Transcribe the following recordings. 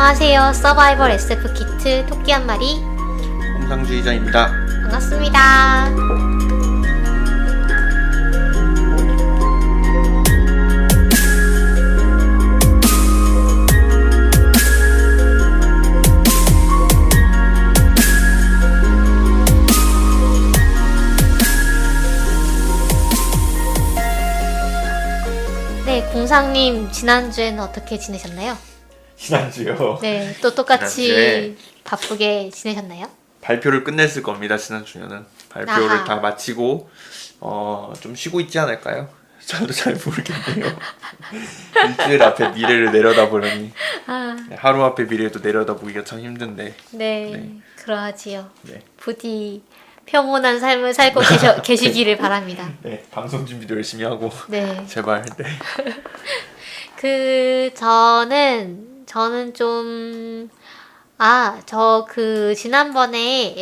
안녕하세요. 서바이벌 SF 키트 토끼 한 마리 홍상주의자입니다. 반갑습니다. 네, 공상님 지난주에는 어떻게 지내셨나요? 지난주요. 네, 또 똑같이 지난주에 바쁘게 지내셨나요? 발표를 끝냈을 겁니다. 지난주에는 발표를 아하. 다 마치고 좀 쉬고 있지 않을까요? 저도 잘 모르겠네요. 일주일 앞에 미래를 내려다보려니 하루 앞에 미래도 내려다보기가 참 힘든데. 네, 그러하지요. 네. 부디 평온한 삶을 살고 계시기를 바랍니다. 네, 방송 준비도 열심히 하고 네. 제발. 네. 저는 좀, 지난번에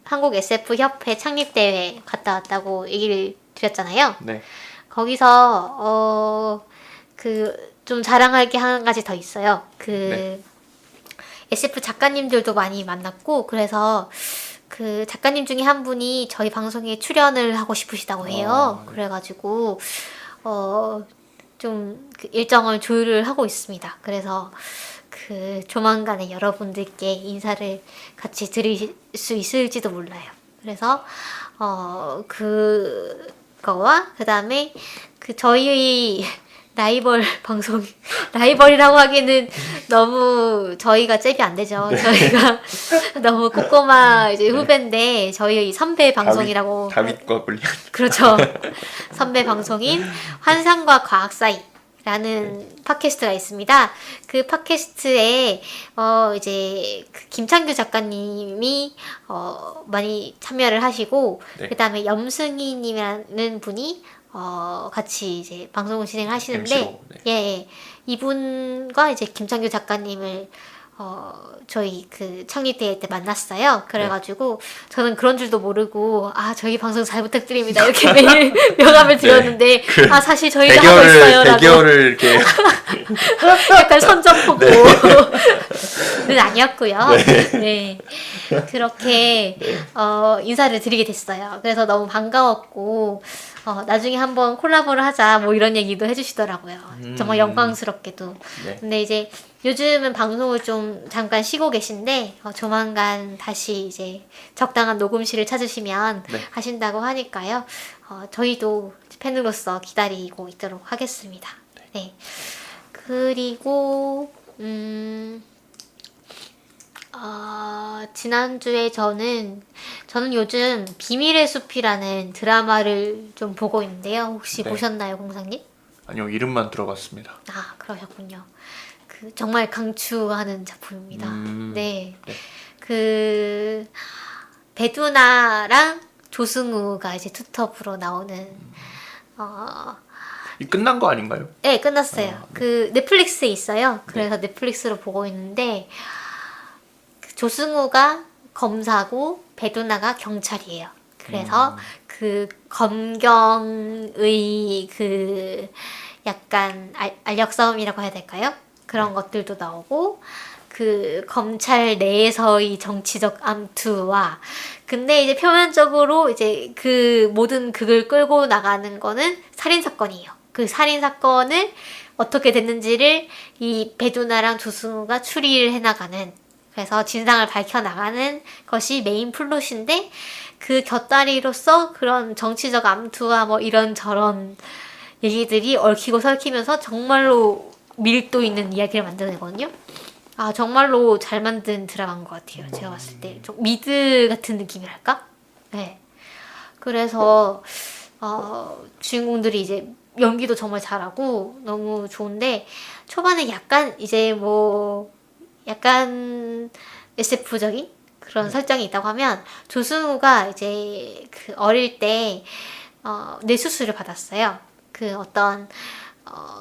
한국 SF 협회 창립대회 갔다 왔다고 얘기를 드렸잖아요. 네. 거기서, 좀 자랑할 게 한 가지 더 있어요. 네. SF 작가님들도 많이 만났고, 그래서 그 작가님 중에 한 분이 저희 방송에 출연을 하고 싶으시다고 해요. 네. 그래가지고, 좀 그 일정을 조율을 하고 있습니다. 그래서 조만간에 여러분들께 인사를 같이 드릴 수 있을지도 몰라요. 그래서 그거와 그다음에 저희 라이벌 방송 라이벌이라고 하기는 너무 저희가 잽이 안 되죠. 네. 저희가 너무 꼬꼬마 이제 후배인데 저희 선배 방송이라고 다윗과 골리앗. 그렇죠. 선배 방송인 환상과 과학 사이라는 팟캐스트가 있습니다. 그 팟캐스트에 이제 김창규 작가님이 많이 참여를 하시고 네. 그다음에 염승희님이라는 분이 같이 이제 방송을 진행하시는데 MC로, 네. 예, 이분과 이제 김창규 작가님을 저희 창립대회 때 만났어요. 그래가지고 저는 그런 줄도 모르고 저희 방송 잘 부탁드립니다 이렇게 매일 명함을 드렸는데 사실 저희가 하고 있어요 라고 대결을 이렇게 약간 선전포고 는 아니었고요. 네. 그렇게 인사를 드리게 됐어요. 그래서 너무 반가웠고 나중에 한번 콜라보를 하자 뭐 이런 얘기도 해주시더라고요. 정말 영광스럽게도. 네. 근데 이제 요즘은 방송을 좀 잠깐 쉬고 계신데 조만간 다시 이제 적당한 녹음실을 찾으시면 네. 하신다고 하니까요. 저희도 팬으로서 기다리고 있도록 하겠습니다. 네. 그리고 지난주에 저는 요즘 비밀의 숲이라는 드라마를 좀 보고 있는데요. 혹시 네. 보셨나요, 공상님? 아니요, 이름만 들어봤습니다. 그러셨군요. 정말 강추하는 작품입니다. 네. 네. 배두나랑 조승우가 이제 투톱으로 나오는 이 끝난 거 아닌가요? 네, 끝났어요. 넷플릭스에 있어요. 그래서 넷플릭스로 보고 있는데 조승우가 검사고 배두나가 경찰이에요. 그래서 검경의 약간 알력 싸움이라고 해야 될까요? 그런 것들도 나오고 검찰 내에서의 정치적 암투와 근데 이제 표면적으로 이제 모든 극을 끌고 나가는 거는 살인 사건이에요. 그 살인 사건을 어떻게 됐는지를 이 배두나랑 조승우가 추리를 해나가는 그래서 진상을 밝혀나가는 것이 메인 플롯인데 그 곁다리로서 그런 정치적 암투와 뭐 이런저런 얘기들이 얽히고 설키면서 정말로 밀도 있는 이야기를 만들어내거든요. 정말로 잘 만든 드라마인 것 같아요. 제가 봤을 때. 좀 미드 같은 느낌이랄까? 네. 그래서, 주인공들이 이제 연기도 정말 잘하고 너무 좋은데, 초반에 약간 이제 약간 SF적인 그런 설정이 있다고 하면, 조승우가 이제 어릴 때, 뇌수술을 받았어요.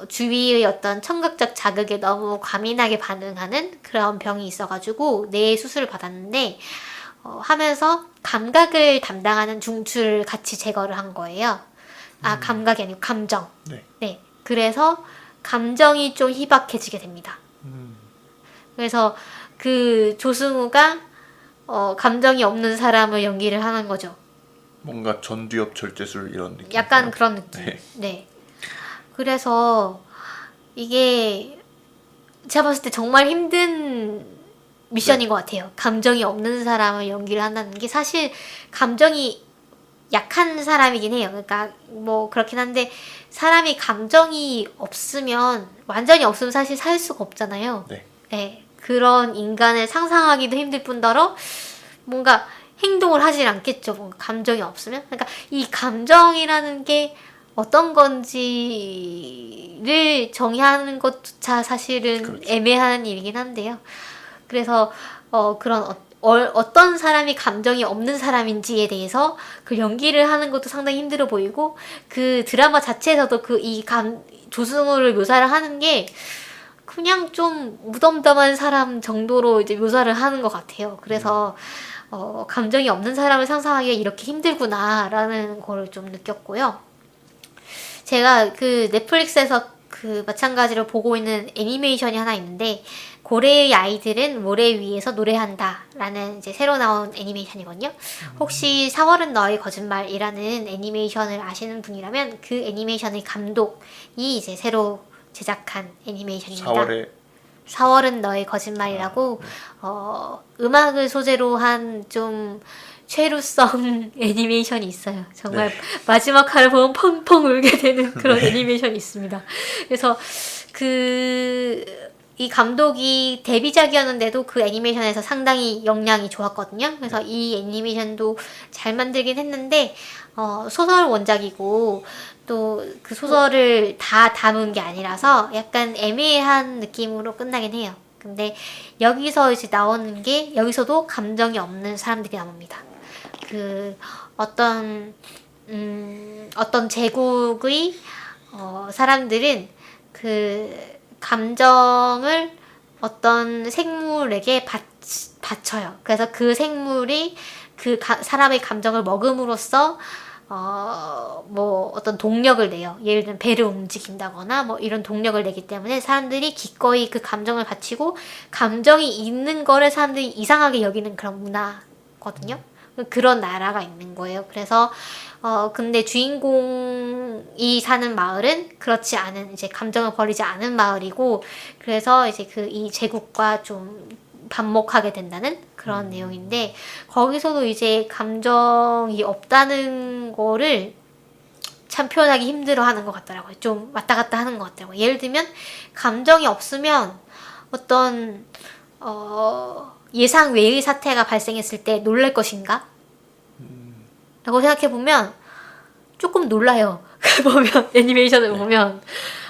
주위의 어떤 청각적 자극에 너무 과민하게 반응하는 그런 병이 있어가지고 뇌 수술을 받았는데 하면서 감각을 담당하는 중추를 같이 제거를 한 거예요. 감각이 아니고 감정. 네. 네. 그래서 감정이 좀 희박해지게 됩니다. 그래서 그 조승우가 감정이 없는 사람을 연기를 하는 거죠. 뭔가 전두엽 절제술 이런 느낌. 약간 그런 느낌. 네. 네. 그래서 이게 제가 봤을 때 정말 힘든 미션인 것 같아요. 감정이 없는 사람을 연기를 한다는 게 사실 감정이 약한 사람이긴 해요. 그러니까 뭐 그렇긴 한데 사람이 감정이 없으면 완전히 없으면 사실 살 수가 없잖아요. 네. 네. 그런 인간을 상상하기도 힘들 뿐더러 뭔가 행동을 하질 않겠죠. 뭔가 감정이 없으면. 그러니까 이 감정이라는 게 어떤 건지를 정의하는 것조차 사실은 그렇죠. 애매한 일이긴 한데요. 그래서 그런 어떤 사람이 감정이 없는 사람인지에 대해서 그 연기를 하는 것도 상당히 힘들어 보이고 그 드라마 자체에서도 조승우를 묘사를 하는 게 그냥 좀 무덤덤한 사람 정도로 이제 묘사를 하는 것 같아요. 그래서 감정이 없는 사람을 상상하기가 이렇게 힘들구나라는 걸 좀 느꼈고요. 제가 그 넷플릭스에서 그 마찬가지로 보고 있는 애니메이션이 하나 있는데 고래의 아이들은 모래 위에서 노래한다라는 이제 새로 나온 애니메이션이거든요. 혹시 4월은 너의 거짓말이라는 애니메이션을 아시는 분이라면 그 애니메이션의 감독이 이제 새로 제작한 애니메이션입니다. 4월은 너의 거짓말이라고 음악을 소재로 한 좀 최루성 애니메이션이 있어요. 정말 네. 마지막 화를 보면 펑펑 울게 되는 그런 애니메이션이 있습니다. 그래서 이 감독이 데뷔작이었는데도 그 애니메이션에서 상당히 역량이 좋았거든요. 그래서 이 애니메이션도 잘 만들긴 했는데 소설 원작이고 또 그 소설을 다 담은 게 아니라서 약간 애매한 느낌으로 끝나긴 해요. 근데 여기서 이제 나오는 게 여기서도 감정이 없는 사람들이 나옵니다. 그 어떤 제국의 사람들은 그 감정을 어떤 생물에게 바쳐요. 그래서 그 생물이 그 사람의 감정을 먹음으로써 뭐 어떤 동력을 내요. 예를 들면 배를 움직인다거나 뭐 이런 동력을 내기 때문에 사람들이 기꺼이 그 감정을 바치고 감정이 있는 거를 사람들이 이상하게 여기는 그런 문화거든요. 그런 나라가 있는 거예요. 그래서 근데 주인공이 사는 마을은 그렇지 않은 이제 감정을 버리지 않은 마을이고 그래서 이제 이 제국과 좀 반목하게 된다는 그런 내용인데 거기서도 이제 감정이 없다는 거를 참 표현하기 힘들어하는 것 같더라고요. 좀 왔다 갔다 하는 것 같더라고요. 예를 들면 감정이 없으면 어떤 예상 외의 사태가 발생했을 때 놀랄 것인가? 라고 생각해보면 조금 놀라요. 보면 애니메이션을 보면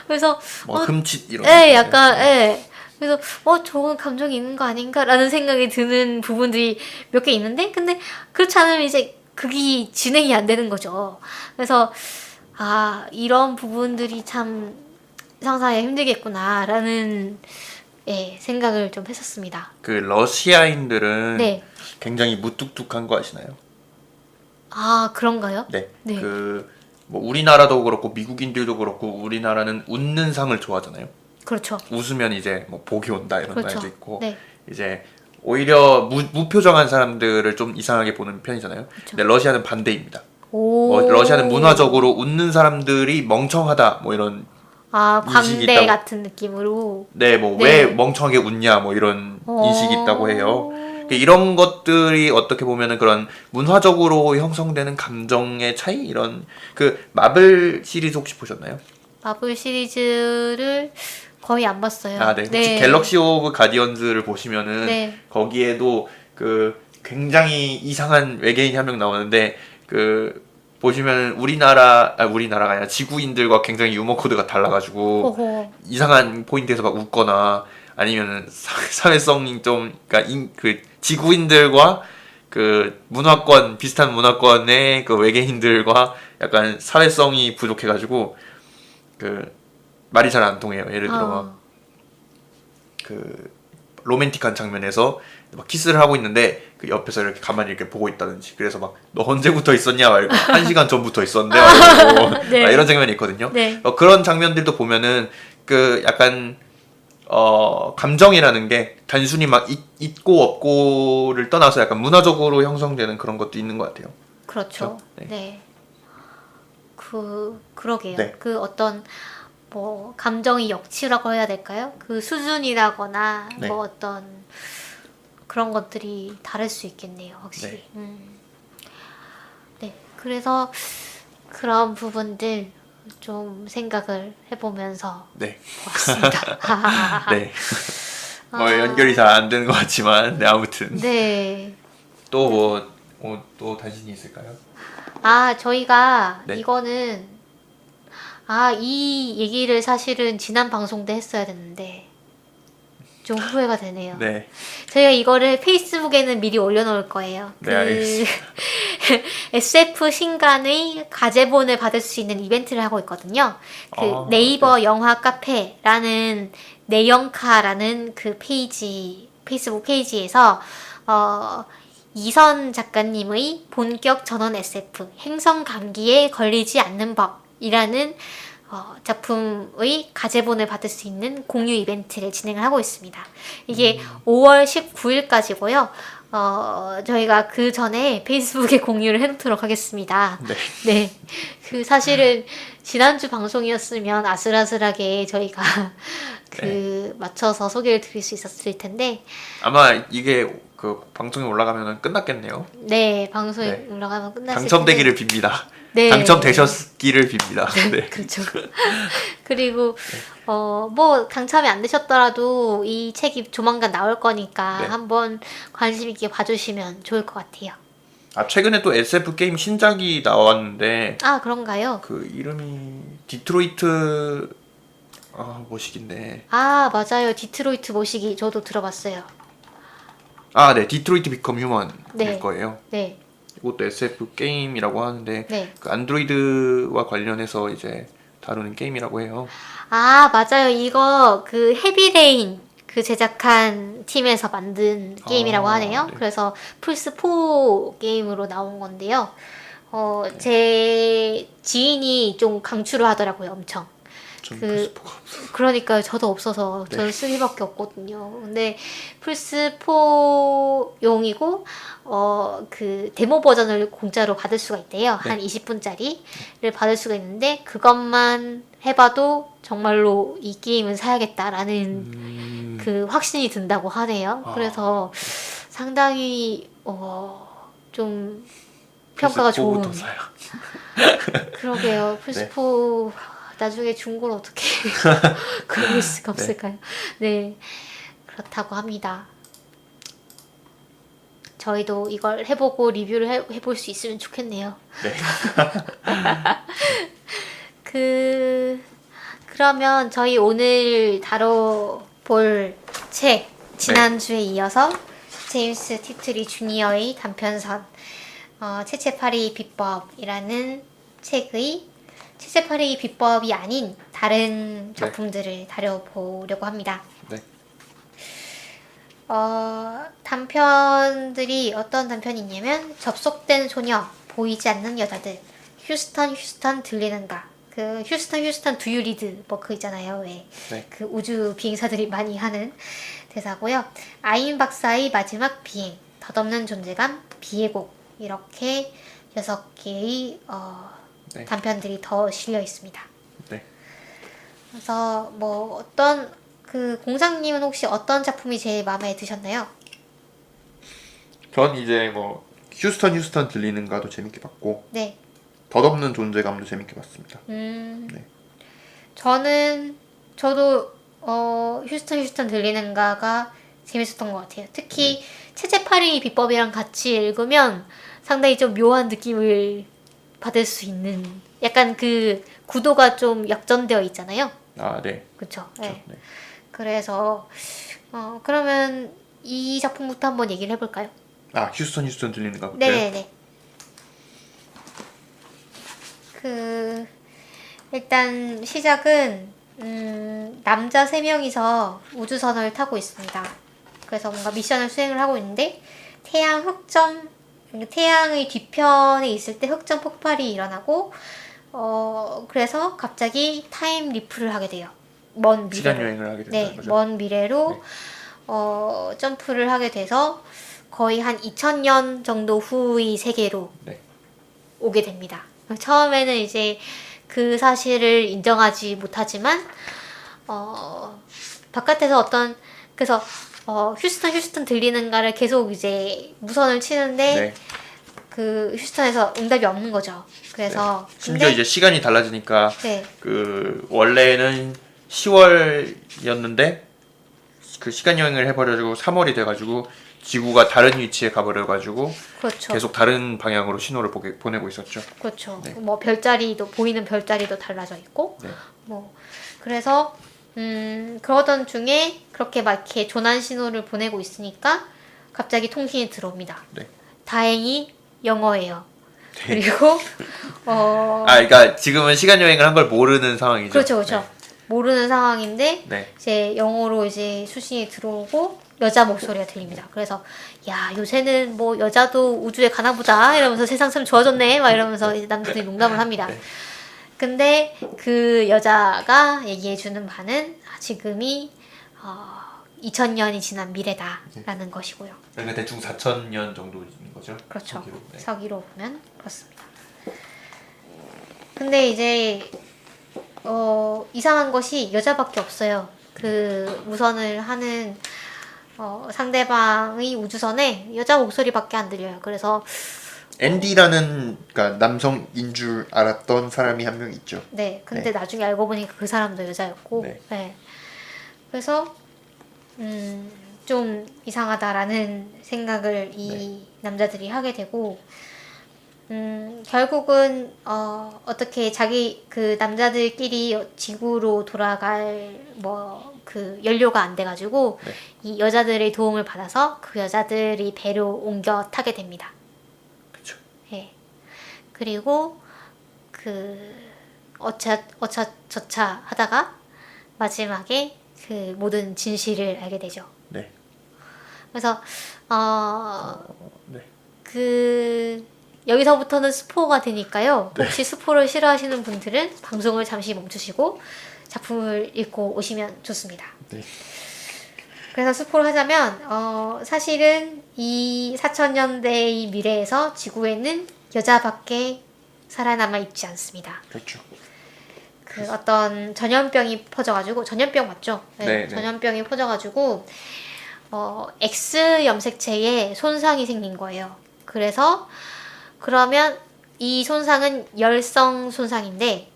그래서 흠칫 이런 약간 그래서 저건 감정이 있는 거 아닌가라는 생각이 드는 부분들이 몇 개 있는데 근데 그렇지 않으면 이제 그게 진행이 안 되는 거죠. 그래서 이런 부분들이 참 상상하기 힘들겠구나라는 생각을 좀 했었습니다. 그 러시아인들은 네. 굉장히 무뚝뚝한 거 아시나요? 그런가요? 네. 네. 뭐 우리나라도 그렇고 미국인들도 그렇고 우리나라는 웃는 상을 좋아하잖아요. 그렇죠. 웃으면 이제 뭐 복이 온다 이런 그렇죠. 말도 있고 네. 이제 오히려 무표정한 사람들을 좀 이상하게 보는 편이잖아요. 그렇죠. 근데 러시아는 반대입니다. 오. 러시아는 문화적으로 웃는 사람들이 멍청하다 뭐 이런 인식이 광대 있다고. 같은 느낌으로. 네, 뭐 왜 멍청하게 웃냐 뭐 이런 인식이 있다고 해요. 이런 것들이 어떻게 보면은 그런 문화적으로 형성되는 감정의 차이 이런 그 마블 시리즈 혹시 보셨나요? 마블 시리즈를 거의 안 봤어요. 네. 혹시 갤럭시 오브 가디언즈를 보시면은 거기에도 그 굉장히 이상한 외계인이 한 명 나오는데 그 보시면 우리나라가 아니라 지구인들과 굉장히 유머 코드가 달라가지고 이상한 포인트에서 막 웃거나 아니면 사회성이 좀 그러니까 그 지구인들과 그 비슷한 문화권의 그 외계인들과 약간 사회성이 부족해가지고 그 말이 잘 안 통해요. 예를 들어 막 그 로맨틱한 장면에서 막 키스를 하고 있는데 그 옆에서 이렇게 가만히 이렇게 보고 있다든지 그래서 막 너 언제부터 있었냐 말고 1시간 전부터 있었는데 말고 이런 장면이 있거든요. 그런 장면들도 보면은 그 약간 감정이라는 게 단순히 막 있고 없고를 떠나서 약간 문화적으로 형성되는 그런 것도 있는 것 같아요. 그렇죠. 그렇죠? 네. 네. 그러게요. 네. 그 어떤 뭐 감정의 역치라고 해야 될까요? 그 수준이라거나 네. 뭐 어떤 그런 것들이 다를 수 있겠네요, 확실히. 네. 네. 그래서 그런 부분들 좀 생각을 해보면서 네. 보았습니다. 네. 뭐 연결이 잘 안 되는 것 같지만, 네, 아무튼. 네. 또 또 단신이 있을까요? 저희가 네. 이거는 이 얘기를 사실은 지난 방송 때 했어야 됐는데 좀 후회가 되네요. 네. 저희가 이거를 페이스북에는 미리 올려놓을 거예요. 네, 알겠습니다. SF 신간의 가제본을 받을 수 있는 이벤트를 하고 있거든요. 네이버 영화 카페라는 내영카라는 그 페이지, 페이스북 페이지에서 이선 작가님의 본격 전원 SF 행성 감기에 걸리지 않는 법이라는 작품의 가제본을 받을 수 있는 공유 이벤트를 진행을 하고 있습니다. 이게 5월 19일까지고요. 저희가 그 전에 페이스북에 공유를 해놓도록 하겠습니다. 네. 네. 사실은 지난주 방송이었으면 아슬아슬하게 저희가 맞춰서 소개를 드릴 수 있었을 텐데. 아마 이게 그 방송이 올라가면 끝났겠네요. 네, 방송이 올라가면 끝났을 당첨되기를 빕니다. 네. 당첨되셨기를 빕니다. 네. 그렇죠. 그리고 뭐 당첨이 안 되셨더라도 이 책이 조만간 나올 거니까 한번 관심 있게 봐주시면 좋을 것 같아요. 최근에 또 SF 게임 신작이 나왔는데. 그런가요? 그 이름이 디트로이트 모식인데. 맞아요. 디트로이트 모식이 저도 들어봤어요. 네, 디트로이트 비컴 휴먼일 거예요. 네. 이것도 SF 게임이라고 하는데 네. 그 안드로이드와 관련해서 이제 다루는 게임이라고 해요. 맞아요. 이거 그 헤비레인 제작한 팀에서 만든 게임이라고 하네요. 네. 그래서 플스4 게임으로 나온 건데요. 제 지인이 좀 강추를 하더라고요, 엄청. 플스4가 없어서. 그러니까요. 저도 없어서 저는 3밖에 없거든요. 근데 플스4용이고 그 데모 버전을 공짜로 받을 수가 있대요. 한 20분짜리를 받을 수가 있는데 그것만 해봐도 정말로 이 게임은 사야겠다라는 그 확신이 든다고 하네요. 그래서 상당히 좀 평가가 좋은. 플스4부터 사요. 그러게요. 플스4 나중에 중고로 어떻게 그럴 수가 없을까요? 네, 그렇다고 합니다. 저희도 이걸 해보고 리뷰를 해볼 수 있으면 좋겠네요. 네. 그러면 저희 오늘 다뤄볼 책 지난주에 이어서 제임스 티트리 주니어의 단편선 채채파리 비법이라는 책의 채채파리 비법이 아닌 다른 작품들을 다뤄보려고 합니다. 네. 단편들이 어떤 단편이 있냐면 접속된 소녀, 보이지 않는 여자들, 휴스턴 들리는가, 그 휴스턴 do you read 뭐 그 있잖아요. 왜 그 우주 비행사들이 많이 하는 대사고요. 아인 박사의 마지막 비행, 덧없는 존재감, 비의 곡, 이렇게 6개의 단편들이 더 실려 있습니다. 네. 그래서 뭐 어떤 그 공상님은 혹시 어떤 작품이 제일 마음에 드셨나요? 전 이제 뭐 휴스턴 들리는가도 재밌게 봤고. 네. 덧없는 존재감도 재밌게 봤습니다. 네. 저도 휴스턴 들리는가가 재밌었던 것 같아요. 특히 채채파리 비법이랑 같이 읽으면 상당히 좀 묘한 느낌을 받을 수 있는 약간 그 구도가 좀 역전되어 있잖아요. 네. 그렇죠. 네. 그래서 그러면 이 작품부터 한번 얘기를 해볼까요? 휴스턴 들리는가부터요? 네네네. 일단 시작은 남자 3명이서 우주선을 타고 있습니다. 그래서 뭔가 미션을 수행을 하고 있는데 태양의 뒤편에 있을 때 흑점 폭발이 일어나고 그래서 갑자기 타임 리프를 하게 돼요. 먼 미래로. 시간 여행을 하게 된다는 거죠. 먼 미래로 점프를 하게 돼서 거의 한 2000년 정도 후의 세계로 네. 오게 됩니다. 처음에는 이제 그 사실을 인정하지 못하지만 바깥에서 그래서 휴스턴 들리는가를 계속 이제 무선을 치는데 네. 그 휴스턴에서 응답이 없는 거죠. 그래서 심지어 이제 시간이 달라지니까 네. 그 원래는 10월이었는데 그 시간 여행을 해버려가지고 3월이 돼가지고 지구가 다른 위치에 가버려가지고 그렇죠. 계속 다른 방향으로 신호를 보내고 있었죠. 그렇죠. 네. 뭐 별자리도 보이는 별자리도 달라져 있고 네. 뭐 그래서 그러던 중에 그렇게 막 이렇게 조난 신호를 보내고 있으니까 갑자기 통신이 들어옵니다. 네. 다행히 영어예요. 네. 그리고 그러니까 지금은 시간 여행을 한 걸 모르는 상황이죠. 그렇죠, 그렇죠. 모르는 상황인데 네. 이제 영어로 이제 수신이 들어오고 여자 목소리가 들립니다. 그래서 야 요새는 뭐 여자도 우주에 가나 보다 이러면서 세상 참 좋아졌네 막 이러면서 이제 남자들이 농담을 합니다. 네. 근데 그 여자가 얘기해주는 바는 지금이 2000년이 지난 미래다라는 것이고요. 그러니까 대충 4000년 정도인 거죠. 그렇죠. 서기로. 네. 서기로 보면 그렇습니다. 근데 이제 이상한 것이 여자밖에 없어요. 그 무선을 하는 상대방의 우주선에 여자 목소리밖에 안 들려요. 그래서 앤디라는 그러니까 남성인 줄 알았던 사람이 한 명 있죠. 네, 근데 네. 나중에 알고 보니까 그 사람도 여자였고, 네. 네. 그래서 좀 이상하다라는 생각을 이 남자들이 하게 되고, 결국은 어떻게 자기 그 남자들끼리 지구로 돌아갈 뭐 그 연료가 안 돼가지고 네. 이 여자들의 도움을 받아서 그 여자들이 배로 옮겨 타게 됩니다. 그렇죠. 예. 그리고 그 어차저차 하다가 마지막에 그 모든 진실을 알게 되죠. 네. 그래서 네. 그 여기서부터는 스포가 되니까요. 네. 혹시 스포를 싫어하시는 분들은 방송을 잠시 멈추시고 작품을 읽고 오시면 좋습니다. 네. 그래서 스포를 하자면 사실은 이 4000년대의 미래에서 지구에는 여자밖에 살아남아 있지 않습니다. 그렇죠. 그 어떤 전염병이 퍼져가지고 전염병 맞죠? 네, 네, 네. 전염병이 퍼져가지고 X 염색체에 손상이 생긴 거예요. 그래서 그러면 이 손상은 열성 손상인데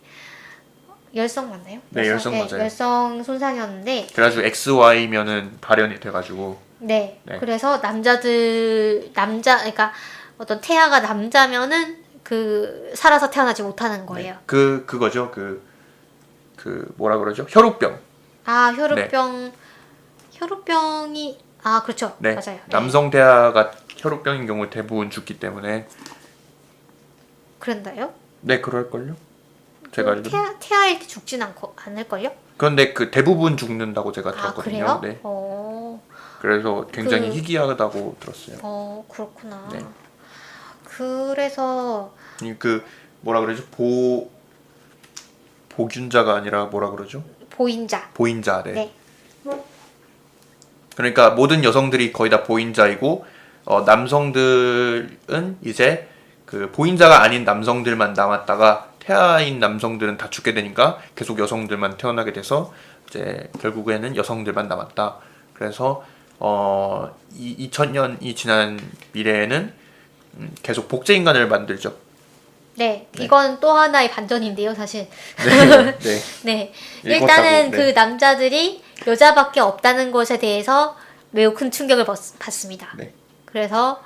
열성 맞나요? 네, 열성 맞아요. 열성 손상이었는데 그래가지고 XY면은 발현이 돼가지고 네. 네. 그래서 그러니까 어떤 태아가 남자면은 그 살아서 태어나지 못하는 거예요. 네. 그거죠. 그 뭐라 그러죠? 혈우병. 아, 혈우병이 그렇죠. 네. 맞아요. 네. 남성 태아가 혈우병인 경우 대부분 죽기 때문에. 그런가요? 네, 그럴걸요. 제가 알기로. 태아일 때 죽진 않을걸요? 그런데 그 대부분 죽는다고 제가 들었거든요. 그래요? 네. 어, 그래서 굉장히 희귀하다고 들었어요. 그렇구나. 네. 그래서 그 뭐라 그러죠? 보균자가 아니라 뭐라 그러죠? 보인자. 보인자. 네. 네. 그러니까 모든 여성들이 거의 다 보인자이고 남성들은 이제 그 보인자가 아닌 남성들만 남았다가 태아인 남성들은 다 죽게 되니까 계속 여성들만 태어나게 돼서 이제 결국에는 여성들만 남았다. 그래서 2000년이 지난 미래에는 계속 복제 인간을 만들죠. 네, 이건 또 하나의 반전인데요, 사실. 네. 네. 네. 읽었다고, 일단은 네. 그 남자들이 여자밖에 없다는 것에 대해서 매우 큰 충격을 받습니다. 네. 그래서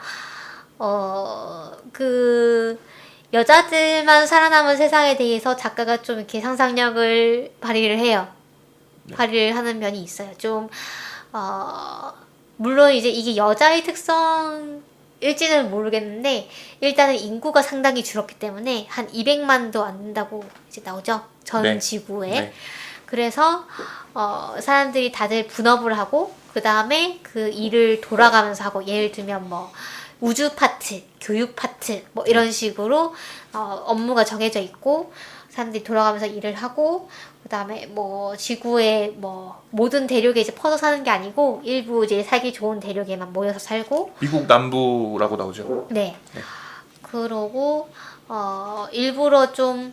그 여자들만 살아남은 세상에 대해서 작가가 좀 이렇게 상상력을 발휘를 해요. 네. 발휘를 하는 면이 있어요. 좀 물론 이제 이게 여자의 특성일지는 모르겠는데 일단은 인구가 상당히 줄었기 때문에 한 200만도 안 된다고 이제 나오죠. 전 네. 지구에. 네. 그래서 사람들이 다들 분업을 하고 그 다음에 그 일을 돌아가면서 하고 예를 들면 뭐 우주 파트, 교육 파트 뭐 이런 식으로 업무가 정해져 있고 사람들이 돌아가면서 일을 하고 그다음에 뭐 지구의 뭐 모든 대륙에 이제 퍼져 사는 게 아니고 일부 이제 살기 좋은 대륙에만 모여서 살고 미국 남부라고 나오죠. 네. 그러고 일부러 좀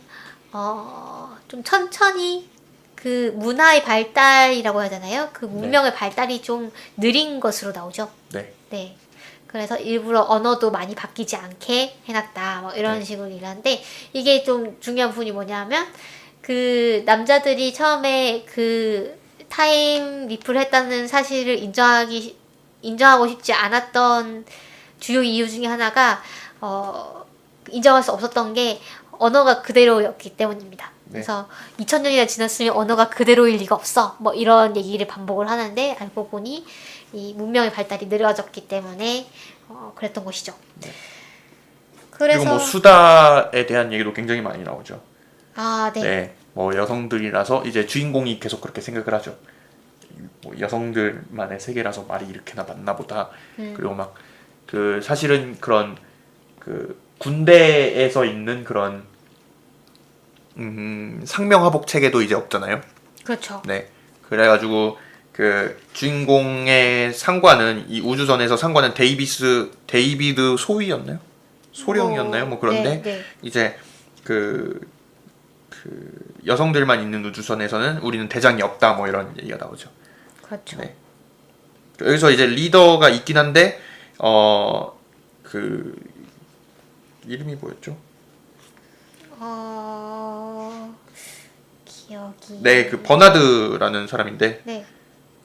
천천히 그 문화의 발달이라고 해야 되나요? 그 문명의 발달이 좀 느린 것으로 나오죠. 네. 네. 그래서 일부러 언어도 많이 바뀌지 않게 해놨다. 뭐 이런 식으로 일하는데 이게 좀 중요한 부분이 뭐냐면 그 남자들이 처음에 그 타임 리프를 했다는 사실을 인정하고 싶지 않았던 주요 이유 중에 하나가 인정할 수 없었던 게 언어가 그대로였기 때문입니다. 그래서 2000년이나 지났으면 언어가 그대로일 리가 없어. 뭐 이런 얘기를 반복을 하는데 알고 보니 이 문명의 발달이 느려졌기 때문에 그랬던 것이죠. 네. 그래서 그리고 뭐 수다에 대한 얘기도 굉장히 많이 나오죠. 아, 네. 네. 뭐 여성들이라서 이제 주인공이 계속 그렇게 생각을 하죠. 뭐 여성들만의 세계라서 말이 이렇게나 많나 보다. 그리고 막 그 사실은 그런 그 군대에서 있는 그런 상명하복 체계도 이제 없잖아요. 그렇죠. 네. 그래가지고 그 주인공의 상관은 이 우주선에서 상관은 데이비드 소위였나요? 소령이었나요? 뭐 그런데 네. 이제 그 여성들만 있는 우주선에서는 우리는 대장이 없다 뭐 이런 얘기가 나오죠. 그렇죠. 네. 여기서 이제 리더가 있긴 한데 그 이름이 뭐였죠? 기억이 네, 그 버나드라는 사람인데 네.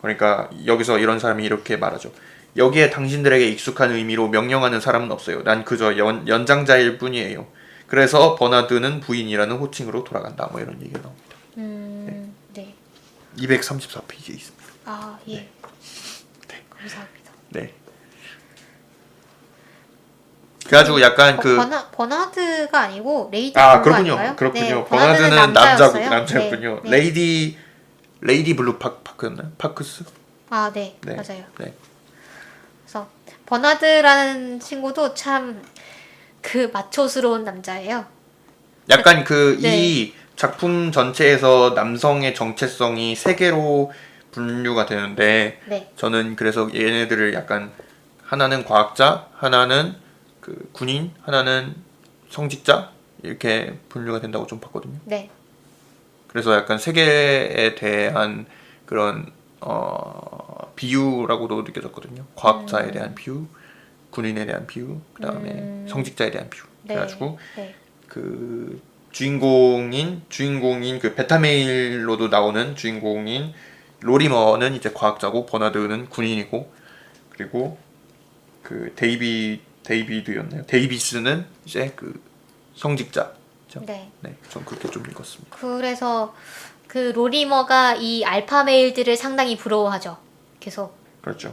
그러니까 여기서 이런 사람이 이렇게 말하죠. 여기에 당신들에게 익숙한 의미로 명령하는 사람은 없어요. 난 그저 연장자일 뿐이에요. 그래서 버나드는 부인이라는 호칭으로 돌아간다. 뭐 이런 얘기가 나옵니다. 네. 234페이지에 있습니다. 아, 예. 네. 감사합니다. 네. 그래가지고 약간 그 버나드가 아니고 레이디 그렇군요. 아닌가요? 그렇군요. 네, 버나드는 남자였어요. 남자였군요. 네. 레이디 블루 파크였나요? 파크스? 아, 네. 네. 맞아요. 네. 그래서 버나드라는 친구도 참 그 마초스러운 남자예요. 약간 그 네. 이 작품 전체에서 남성의 정체성이 세 개로 분류가 되는데 네. 저는 그래서 얘네들을 약간 하나는 과학자, 하나는 그 군인, 하나는 성직자 이렇게 분류가 된다고 좀 봤거든요. 네. 그래서 약간 세계에 대한 그런 비유라고도 느껴졌거든요. 과학자에 대한 비유, 군인에 대한 비유, 그 다음에 성직자에 대한 비유. 네. 그래가지고 네. 그 주인공인 그 베타메일로도 나오는 주인공인 로리머는 이제 과학자고 버나드는 군인이고 그리고 그 데이비드였나요? 데이비스는 이제 그 성직자죠. 네. 네, 전 그렇게 좀 읽었습니다. 그래서 그 로리머가 이 알파 메일들을 상당히 부러워하죠. 계속 그렇죠.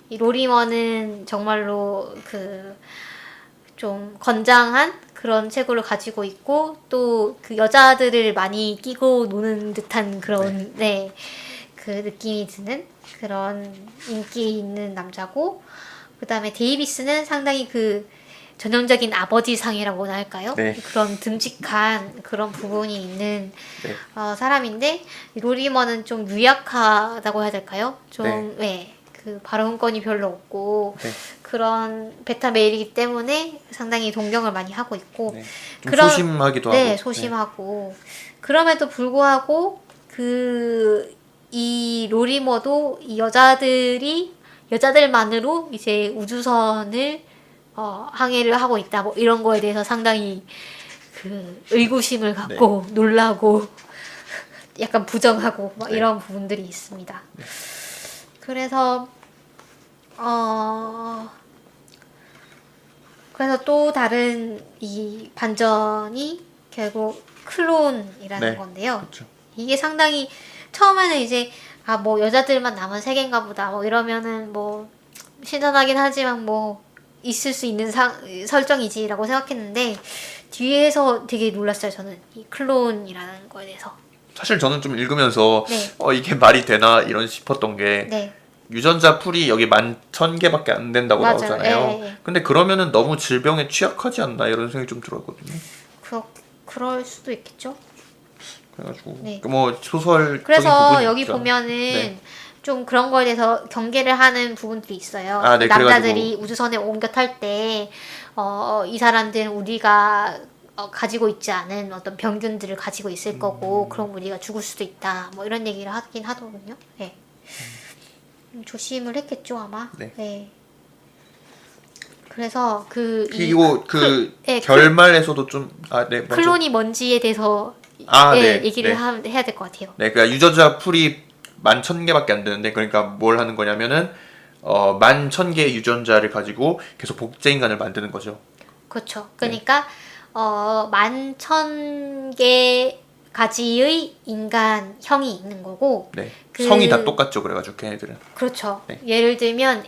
이 로리머는 정말로 그 좀 건장한 그런 체구를 가지고 있고 또 그 여자들을 많이 끼고 노는 듯한 그런 그 느낌이 드는 그런 인기 있는 남자고 그다음에 데이비스는 상당히 그 전형적인 아버지상이라고나 할까요? 네. 그런 듬직한 그런 부분이 있는 네. 사람인데 로리머는 좀 유약하다고 해야 될까요? 좀 그 발언권이 별로 없고 네. 그런 베타 메일이기 때문에 상당히 동경을 많이 하고 있고 네. 좀 소심하기도 하고. 소심하고 그럼에도 불구하고 이 로리머도 이 여자들만으로 이제 우주선을 항해를 하고 있다 뭐 이런 거에 대해서 상당히 그 의구심을 갖고 놀라고 약간 부정하고 막 이런 부분들이 있습니다. 그래서 또 다른 이 반전이 결국 클론이라는 건데요. 그렇죠. 이게 상당히 처음에는 이제 뭐 여자들만 남은 세계인가 보다 뭐 이러면은 뭐 신선하긴 하지만 뭐 있을 수 있는 설정이지라고 생각했는데 뒤에서 되게 놀랐어요. 저는 이 클론이라는 거에 대해서. 사실 저는 좀 읽으면서 이게 말이 되나 이런 싶었던 게 유전자 풀이 여기 11,000개밖에 안 된다고 나오잖아요. 근데 그러면은 너무 질병에 취약하지 않나 이런 생각이 좀 들었거든요. 그럴 수도 있겠죠. 그래가지고 네. 뭐 소설적인 그래서 부분이 여기 있죠. 보면은 네. 좀 그런 거에 대해서 경계를 하는 부분들이 있어요. 아, 네, 남자들이 그래가지고- 우주선에 옮겨 탈 때, 이 사람들은 우리가 가지고 있지 않은 어떤 병균들을 가지고 있을 거고, 그럼 우리가 죽을 수도 있다. 뭐 이런 얘기를 하긴 하더군요. 네. 조심을 했겠죠, 아마. 네. 네. 그래서 그리고 그 네, 결말에서도 좀 네, 먼저. 클론이 뭔지에 대해서 네, 얘기를 네. 해야 될 것 같아요. 네, 그러니까 유전자 풀이 11,000개밖에 안 되는데, 그러니까 뭘 하는 거냐면은 11,000개의 유전자를 가지고 계속 복제 인간을 만드는 거죠. 그렇죠. 그러니까 11,000개 가지의 인간형이 있는 거고. 네, 성이 다 똑같죠. 그래가지고 걔네들은. 그렇죠. 네. 예를 들면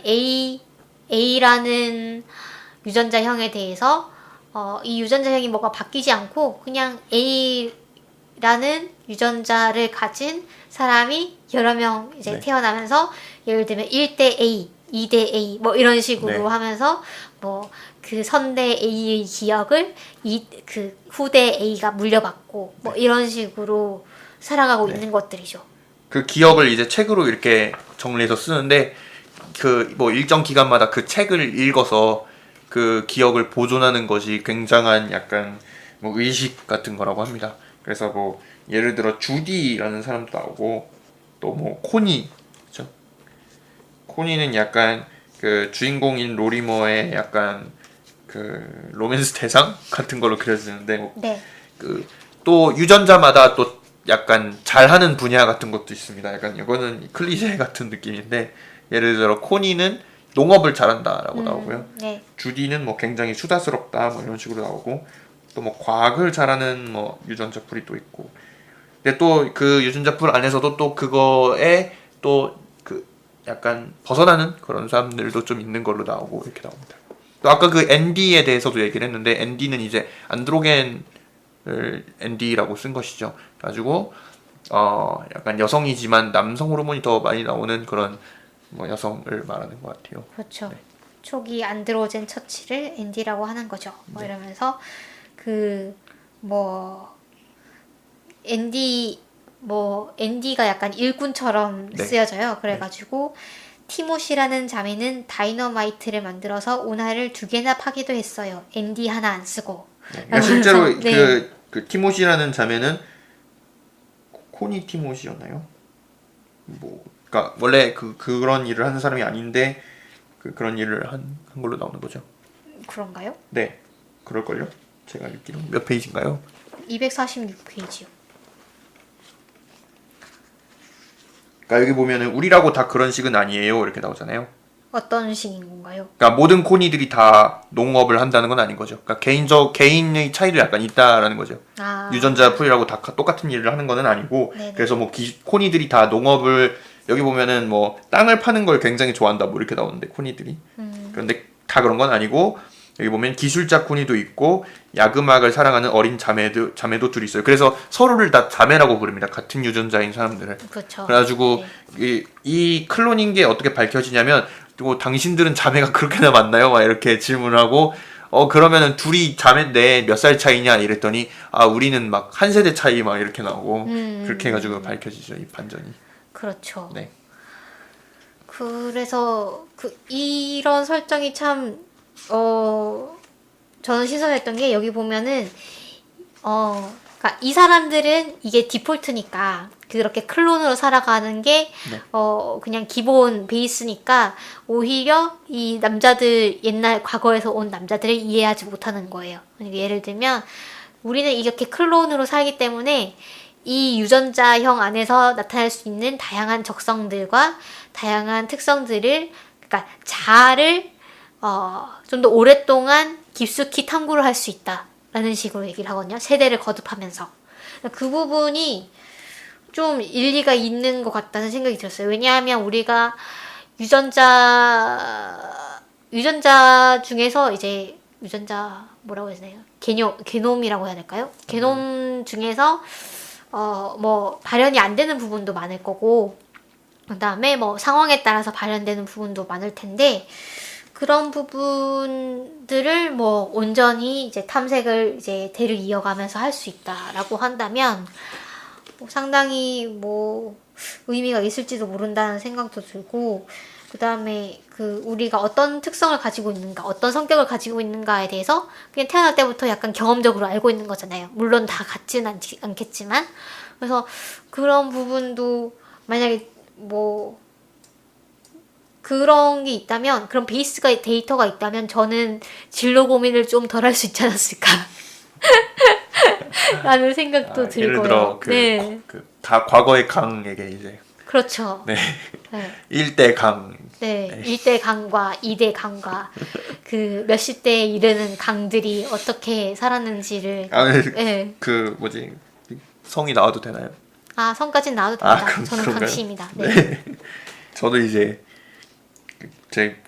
A라는 유전자형에 대해서 이 유전자형이 뭐가 바뀌지 않고 그냥 A라는 유전자를 가진 사람이 여러 명 이제 네. 태어나면서 예를 들면 1대 A, 2대 A 뭐 이런 식으로 네. 하면서 뭐 그 선대 A의 기억을 그 후대 A가 물려받고 뭐 이런 식으로 살아가고 네. 있는 것들이죠. 그 기억을 이제 책으로 이렇게 정리해서 쓰는데, 그 뭐 일정 기간마다 그 책을 읽어서 그 기억을 보존하는 것이 굉장한 약간 뭐 의식 같은 거라고 합니다. 그래서 뭐 예를 들어 주디라는 사람도 나오고, 또 뭐 코니, 그죠? 코니는 약간 그 주인공인 로리머의 약간 그 로맨스 대상 같은 걸로 그려지는데, 뭐 네. 그 또 유전자마다 또 약간 잘하는 분야 같은 것도 있습니다. 약간 이거는 클리셰 같은 느낌인데, 예를 들어 코니는 농업을 잘한다라고 나오고요. 네. 주디는 뭐 굉장히 수다스럽다 뭐 이런 식으로 나오고, 또 뭐 과학을 잘하는 뭐 유전자 풀이 또 있고. 근데 또 그 유전자 풀 안에서도 또 그거에 또 그 약간 벗어나는 그런 사람들도 좀 있는 걸로 나오고 이렇게 나옵니다. 또 아까 그 앤디에 대해서도 얘기를 했는데, 앤디는 이제 안드로겐을 앤디라고 쓴 것이죠. 가지고 약간 여성이지만 남성 호르몬이 더 많이 나오는 그런 뭐 여성을 말하는 것 같아요. 그렇죠. 네. 초기 안드로젠 처치를 앤디라고 하는 거죠. 뭐 이러면서 그 뭐 앤디가 약간 일꾼처럼 네. 쓰여져요. 그래가지고 티모시라는 자매는 다이너마이트를 만들어서 운하를 2개나 파기도 했어요. 앤디 하나 안 쓰고. 네. 그러니까 실제로 네. 그 티모시라는 자매는 코니 티모시였나요? 뭐 그러니까 원래 그런 일을 하는 사람이 아닌데 그런 일을 한 걸로 나오는 거죠. 그런가요? 네, 그럴걸요? 제가 읽기로 몇 페이지인가요? 246페이지요. 그러니까 여기 보면은 우리라고 다 그런 식은 아니에요 이렇게 나오잖아요. 어떤 식인 건가요? 그러니까 모든 코니들이 다 농업을 한다는 건 아닌 거죠. 그러니까 개인의 차이도 약간 있다라는 거죠. 아. 유전자 풀이라고 다 똑같은 일을 하는 거는 아니고, 네네. 그래서 뭐 코니들이 다 농업을, 여기 보면은 뭐 땅을 파는 걸 굉장히 좋아한다 뭐 이렇게 나오는데 코니들이. 그런데 다 그런 건 아니고, 여기 보면 기술자 코니도 있고 야금학을 사랑하는 어린 자매도 둘이 있어요. 그래서 서로를 다 자매라고 부릅니다. 같은 유전자인 사람들을. 그렇죠. 그래가지고 네. 이 클로닝 게 어떻게 밝혀지냐면, 뭐 당신들은 자매가 그렇게나 많나요? 막 이렇게 질문하고, 그러면은 둘이 자매인데 몇 살 차이냐 이랬더니, 우리는 막 한 세대 차이 막 이렇게 나오고, 그렇게 해가지고 밝혀지죠, 이 반전이. 그렇죠. 네. 그래서 이런 설정이 참 저는 신선했던 게, 여기 보면은 그러니까 이 사람들은 이게 디폴트니까 그렇게 클론으로 살아가는 게 네. 그냥 기본 베이스니까 오히려 이 남자들, 옛날 과거에서 온 남자들을 이해하지 못하는 거예요. 그러니까 예를 들면 우리는 이렇게 클론으로 살기 때문에 이 유전자형 안에서 나타날 수 있는 다양한 적성들과 다양한 특성들을, 그러니까 자아를 좀 더 오랫동안 깊숙이 탐구를 할 수 있다라는 식으로 얘기를 하거든요. 세대를 거듭하면서. 그 부분이 좀 일리가 있는 것 같다는 생각이 들었어요. 왜냐하면 우리가 유전자 중에서 이제 유전자 뭐라고 해야 되나요? 게놈이라고 해야 될까요? 게놈 중에서 뭐 발현이 안 되는 부분도 많을 거고, 그다음에 뭐 상황에 따라서 발현되는 부분도 많을 텐데, 그런 부분들을 뭐 온전히 이제 탐색을 이제 대를 이어가면서 할 수 있다라고 한다면 뭐 상당히 뭐 의미가 있을지도 모른다는 생각도 들고, 그 다음에 그 우리가 어떤 특성을 가지고 있는가, 어떤 성격을 가지고 있는가에 대해서 그냥 태어날 때부터 약간 경험적으로 알고 있는 거잖아요. 물론 다 같지는 않겠지만. 그래서 그런 부분도 만약에 뭐 그런 게 있다면, 그런 베이스가 데이터가 있다면 저는 진로 고민을 좀 덜 할 수 있지 않았을까 라는 생각도 들고요. 예를 들어 네. 과거의 강에게 이제 그렇죠. 네. 네. 1대 강. 네. 1대 강과 2대 강과 그 몇십 대에 이르는 강들이 어떻게 살았는지를. 네. 그 뭐지? 성이 나와도 되나요? 아, 성까진 나와도 됩니다. 저는 그런가요? 강씨입니다. 네. 네. 저도 이제 제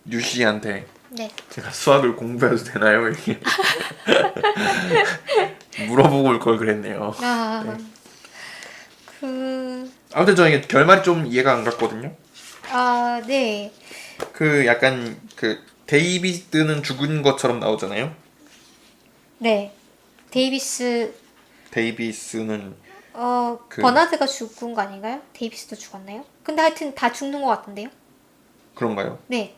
유씨한테 네. 제가 수학을 공부해도 되나요? 이렇게 물어보고 올 걸 그랬네요. 아, 네. 그, 아무튼 저는 이게 결말이 좀 이해가 안 갔거든요. 아, 네. 그 약간 그 데이비드는 죽은 것처럼 나오잖아요. 네. 데이비스는 버나드가 죽은 거 아닌가요? 데이비스도 죽었나요? 근데 하여튼 다 죽는 것 같은데요? 그런가요? 네.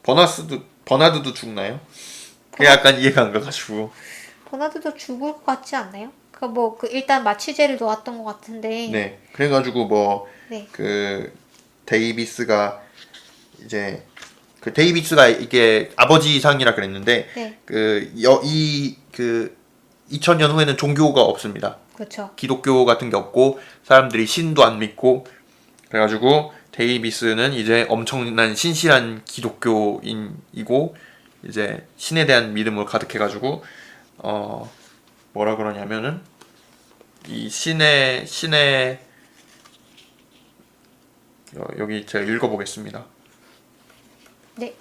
버나드도 죽나요? 그게 약간 이해가 안 가가지고. 버나드도 죽을 것 같지 않나요? 일단 마취제를 놓았던 것 같은데. 네. 그래가지고 뭐 네. 그 데이비스가 이제 그 데이비스가 이게 아버지상이라 그랬는데 네. 그 2000년 후에는 종교가 없습니다. 그렇죠. 기독교 같은 게 없고 사람들이 신도 안 믿고, 그래가지고 데이비스는 이제 엄청난 신실한 기독교인이고 이제 신에 대한 믿음으로 가득해가지고 뭐라 그러냐면은 이 신의 여기 제가 읽어보겠습니다. 네.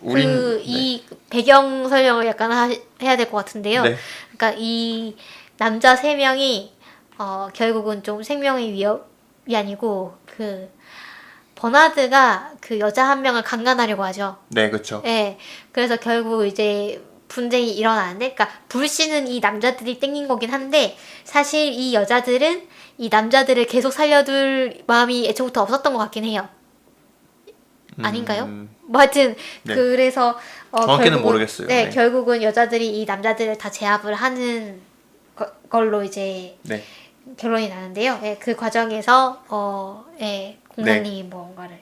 네. 이 배경 설명을 약간 해야 될 것 같은데요. 네. 그러니까 이 남자 세 명이 결국은 좀 생명의 위협이 아니고 그 버나드가 그 여자 한 명을 강간하려고 하죠. 네, 그렇죠. 네. 그래서 결국 이제 분쟁이 일어나는데, 그러니까 불씨는 이 남자들이 땡긴 거긴 한데 사실 이 여자들은 이 남자들을 계속 살려둘 마음이 애초부터 없었던 것 같긴 해요. 아닌가요? 뭐 하여튼 네. 그래서 정확히는 모르겠어요. 네, 네. 결국은 여자들이 이 남자들을 다 제압을 하는 걸로 이제 네. 결론이 나는데요. 네, 그 과정에서 공사님이 뭔가를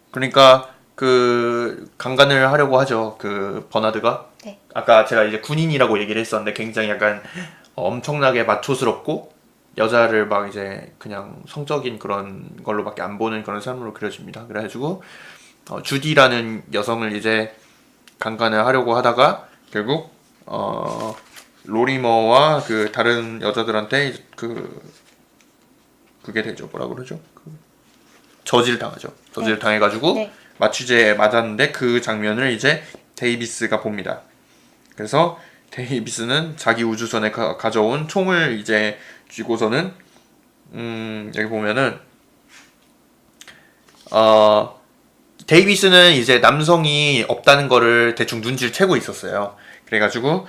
그러니까 그 강간을 하려고 하죠. 그 버나드가. 네. 아까 제가 이제 군인이라고 얘기를 했었는데 굉장히 약간 엄청나게 마초스럽고 여자를 막 이제 그냥 성적인 그런 걸로밖에 안 보는 그런 사람으로 그려집니다. 그래가지고 주디라는 여성을 이제 강간을 하려고 하다가 결국 로리머와 그 다른 여자들한테 그게 되죠. 뭐라 그러죠? 저지를 당하죠. 저지를 당해가지고 마취제에 맞았는데 그 장면을 이제 데이비스가 봅니다. 그래서 데이비스는 자기 우주선에 가져온 총을 이제 쥐고서는 여기 보면은 데이비스는 이제 남성이 없다는 거를 대충 눈치를 채고 있었어요. 그래가지고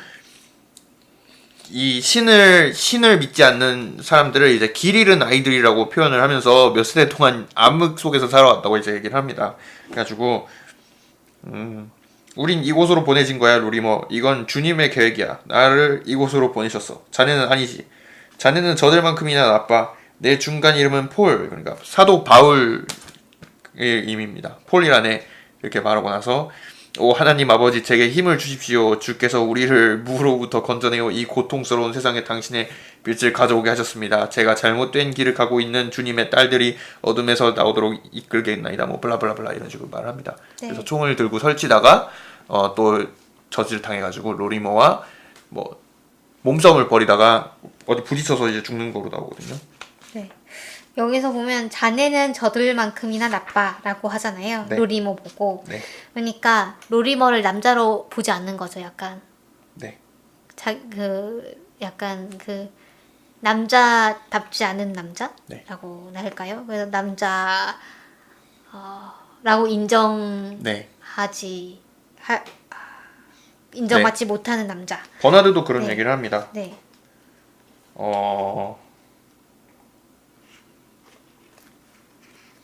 이 신을 믿지 않는 사람들을 이제 길 잃은 아이들이라고 표현을 하면서 몇 세대 동안 암흑 속에서 살아왔다고 이제 얘기를 합니다. 그래가지고 우린 이곳으로 보내진 거야, 로리머. 이건 주님의 계획이야. 나를 이곳으로 보내셨어. 자네는 아니지. 자네는 저들만큼이나 나빠. 내 중간 이름은 폴. 그러니까 사도 바울의 임입니다. 폴이라네. 이렇게 말하고 나서 오 하나님 아버지 제게 힘을 주십시오. 주께서 우리를 무로부터 건져내어 이 고통스러운 세상에 당신의 빛을 가져오게 하셨습니다. 제가 잘못된 길을 가고 있는 주님의 딸들이 어둠에서 나오도록 이끌겠나이다. 뭐 블라블라블라 이런 식으로 말을 합니다. 네. 그래서 총을 들고 설치다가 또 저지를 당해가지고 로리머와 뭐 몸싸움을 벌이다가 어디 부딪혀서 이제 죽는 거로 나오거든요. 네. 여기서 보면 자네는 저들만큼이나 나빠라고 하잖아요. 네. 로리머 보고. 네. 그러니까 로리머를 남자로 보지 않는 거죠. 약간. 네. 약간 남자답지 않은 남자라고 네. 할까요? 그래서 남자 라고 네. 인정받지 못하는 남자. 버나드도 그런 네. 얘기를 합니다. 네.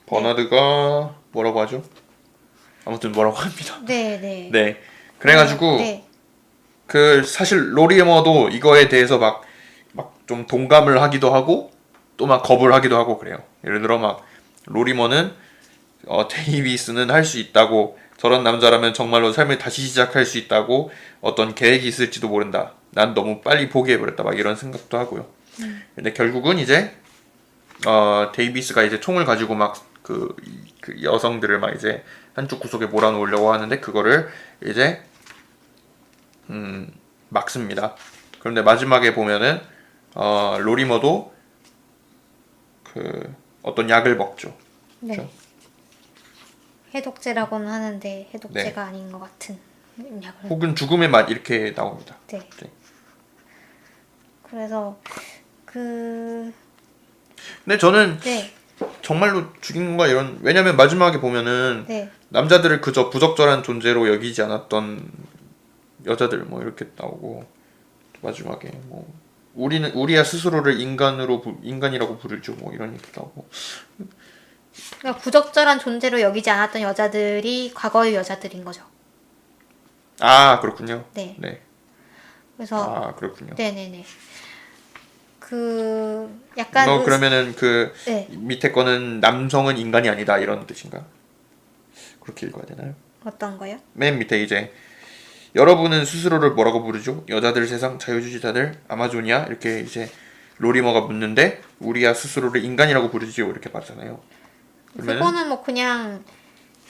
버나드가 뭐라고 하죠? 아무튼 뭐라고 합니다. 네, 네. 네. 그래가지고 네. 그 사실 로리머도 이거에 대해서 막 좀 동감을 하기도 하고 또 막 겁을 하기도 하고 그래요. 예를 들어 막 로리머는 데이비스는 할 수 있다고, 저런 남자라면 정말로 삶을 다시 시작할 수 있다고, 어떤 계획이 있을지도 모른다. 난 너무 빨리 포기해버렸다. 막 이런 생각도 하고요. 근데 결국은 이제 데이비스가 이제 총을 가지고 막 그 여성들을 막 이제 한쪽 구석에 몰아놓으려고 하는데 그거를 이제 막습니다. 그런데 마지막에 보면은 로리머도 그 어떤 약을 먹죠. 네. 그렇죠? 해독제라고는 하는데 해독제가 아닌 것 같은 약을. 혹은 죽음의 맛 이렇게 나옵니다. 네. 네. 그래서 그 근데 저는 네. 정말로 죽인 건가 이런, 왜냐면 마지막에 보면은 네. 남자들을 그저 부적절한 존재로 여기지 않았던 여자들 뭐 이렇게 나오고, 마지막에 뭐 우리야 스스로를 인간이라고 부르죠 뭐 이런 얘기 나오고. 그러니까 부적절한 존재로 여기지 않았던 여자들이 과거의 여자들인 거죠. 아 그렇군요. 네. 네. 그래서 아 그렇군요. 네네네. 그 약간 그러면은 그 네. 밑에 거는 남성은 인간이 아니다 이런 뜻인가? 그렇게 읽어야 되나요? 어떤 거요? 맨 밑에 이제 여러분은 스스로를 뭐라고 부르죠? 여자들 세상 자유주의자들 아마존이야? 이렇게 이제 로리머가 묻는데 우리야 스스로를 인간이라고 부르지요 이렇게 말하잖아요. 그거는 뭐 그냥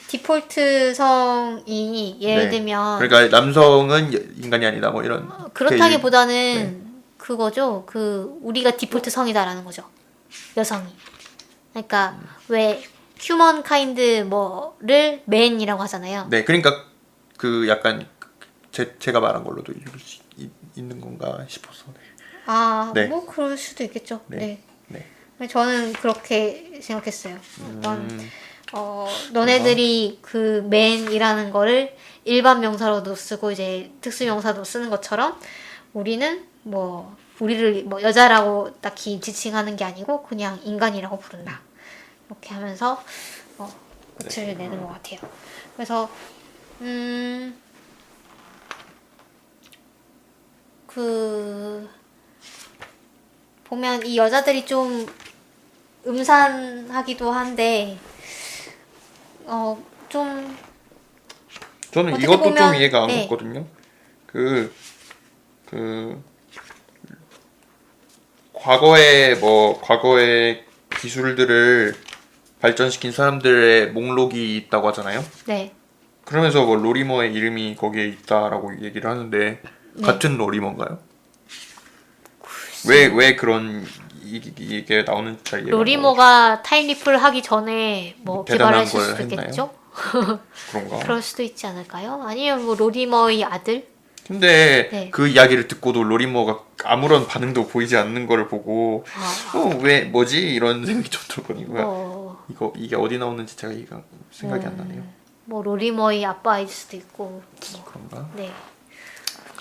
디폴트 성이 예를 들면 그러니까 남성은 인간이 아니다 뭐 이런. 그렇다기보다는 그거죠. 그 우리가 디폴트 성이다라는 거죠. 여성이. 그러니까 왜 휴먼 카인드 뭐를 맨이라고 하잖아요. 네, 그러니까 그 약간 제가 말한 걸로도 읽을 수 있는 건가 싶어서. 네. 뭐 그럴 수도 있겠죠. 네. 네. 저는 그렇게 생각했어요. 너네들이 그 맨이라는 거를 일반 명사로도 쓰고 이제 특수 명사도 쓰는 것처럼 우리는 뭐 우리를 뭐 여자라고 딱히 지칭하는 게 아니고 그냥 인간이라고 부른다. 이렇게 하면서 끝을 내는 것 같아요. 그래서 그 보면 이 여자들이 좀 음산하기도 한데 좀 저는 어떻게 이것도 보면, 좀 이해가 안 네. 갔거든요. 과거의 기술들을 발전시킨 사람들의 목록이 있다고 하잖아요. 네. 그러면서 뭐 로리머의 이름이 거기에 있다라고 얘기를 하는데 같은 로리머인가요? 왜 그런 이게 나오는지 잘 이해가 안 가요. 로리머가 타임리프를 하기 전에 뭐 대단한 개발했을 걸 수도 했나요? 있겠죠? 그런가? 그럴 수도 있지 않을까요? 아니면 뭐 로리머의 아들? 근데 네. 그 이야기를 듣고도 로리머가 아무런 반응도 보이지 않는 걸 보고 왜 뭐지 이런 생각이 좀 들었거든요. 이게 어디 나오는지 제가 생각이 안 나네요. 뭐 로리머의 아빠일 수도 있고. 그런가? 네.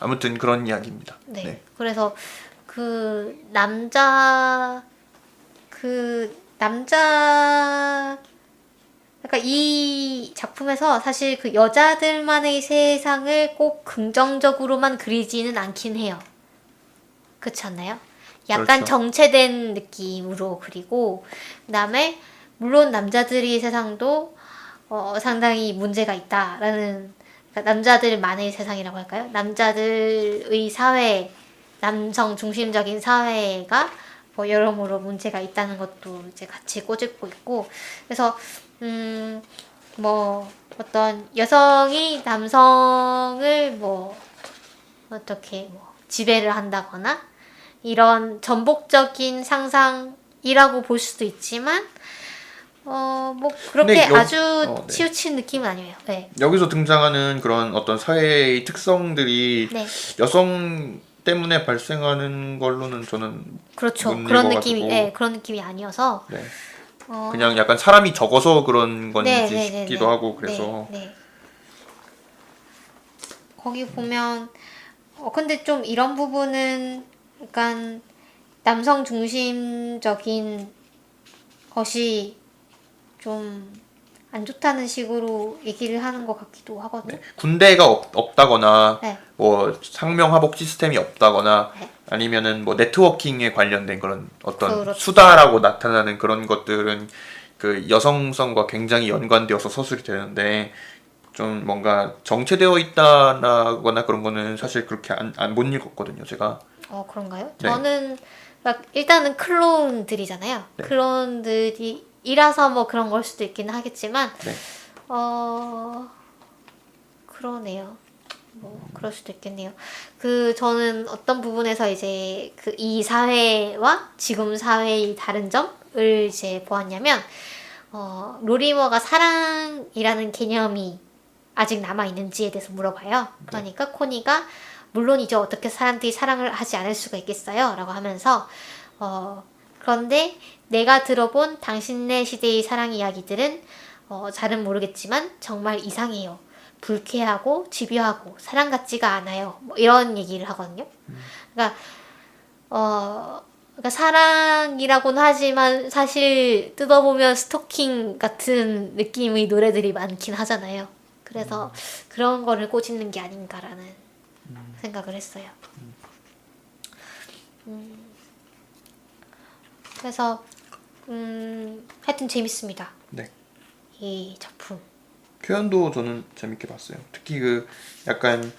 아무튼 그런 이야기입니다. 네. 그래서 그 남자 그러니까 이 작품에서 사실 그 여자들만의 세상을 꼭 긍정적으로만 그리지는 않긴 해요. 그렇지 않나요? 약간 그렇죠. 정체된 느낌으로 그리고 그다음에 물론 남자들의 세상도 상당히 문제가 있다라는, 그러니까 남자들만의 세상이라고 할까요? 남자들의 사회, 남성 중심적인 사회가 뭐 여러모로 문제가 있다는 것도 이제 같이 꼬집고 있고, 그래서 뭐 어떤 여성이 남성을 뭐 어떻게 뭐 지배를 한다거나 이런 전복적인 상상이라고 볼 수도 있지만 뭐 그렇게 근데 아주 치우친 느낌은 아니에요. 네. 여기서 등장하는 그런 어떤 사회의 특성들이 네. 여성 때문에 발생하는 걸로는 저는 그렇죠. 못 그런 읽어가지고. 느낌이 그런 느낌이 아니어서 네. 그냥 약간 사람이 적어서 그런 건지 네, 싶기도 하고 그래서 네. 거기 보면 근데 좀 이런 부분은 약간 남성 중심적인 것이 좀 안 좋다는 식으로 얘기를 하는 것 같기도 하거든요. 군대가 없다거나 네. 뭐 상명하복 시스템이 없다거나 네. 아니면은 뭐 네트워킹에 관련된 그런 어떤 그렇죠. 수다라고 나타나는 그런 것들은 그 여성성과 굉장히 연관되어서 서술이 되는데 좀 뭔가 정체되어 있다거나 그런 거는 사실 그렇게 못 읽었거든요, 제가. 그런가요? 네. 저는 일단은 클론들이잖아요. 네. 클론들이 이라서 뭐 그런 걸 수도 있긴 하겠지만 네. 그러네요. 뭐 그럴 수도 있겠네요. 저는 어떤 부분에서 이제 이 사회와 지금 사회의 다른 점을 이제 보았냐면 로리머가 사랑이라는 개념이 아직 남아 있는지에 대해서 물어봐요. 그러니까 코니가 물론이죠. 어떻게 사람들이 사랑을 하지 않을 수가 있겠어요? 라고 하면서 그런데 내가 들어본 당신네 시대의 사랑 이야기들은 잘은 모르겠지만 정말 이상해요. 불쾌하고 집요하고 사랑 같지가 않아요. 뭐 이런 얘기를 하거든요. 그러니까 그러니까 사랑이라고는 하지만 사실 뜯어보면 스토킹 같은 느낌의 노래들이 많긴 하잖아요. 그래서 그런 거를 꼬집는 게 아닌가라는 생각을 했어요. 그래서 하여튼 재밌습니다. 네. 이 작품. 표현도 저는 재밌게 봤어요. 특히 그 약간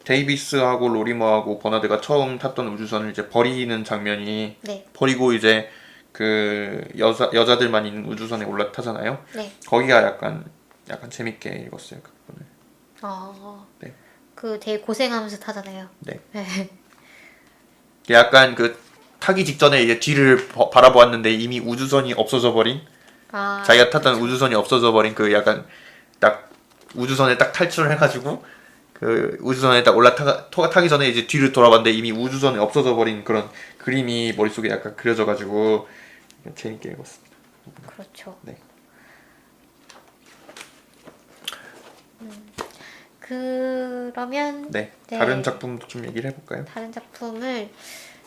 데이비스하고 로리머하고 버나드가 처음 탔던 우주선을 이제 버리는 장면이 네. 버리고 이제 그 여자들만 있는 우주선에 올라타잖아요. 네. 거기가 약간 재밌게 읽었어요, 그 부분을. 네. 되게 고생하면서 타잖아요. 네. 약간 그 타기 직전에 이제 뒤를 바라보았는데 이미 우주선이 없어져 버린 자기가 탔던 그쵸. 우주선이 없어져 버린 그 약간 딱 우주선에 딱 탈출을 해가지고 그 우주선에 딱 타기 전에 이제 뒤를 돌아봤는데 이미 우주선이 없어져 버린 그런 그림이 머릿속에 약간 그려져가지고 재밌게 읽었습니다. 그렇죠. 네. 그러면 네. 다른 작품도 좀 얘기를 해볼까요? 다른 작품을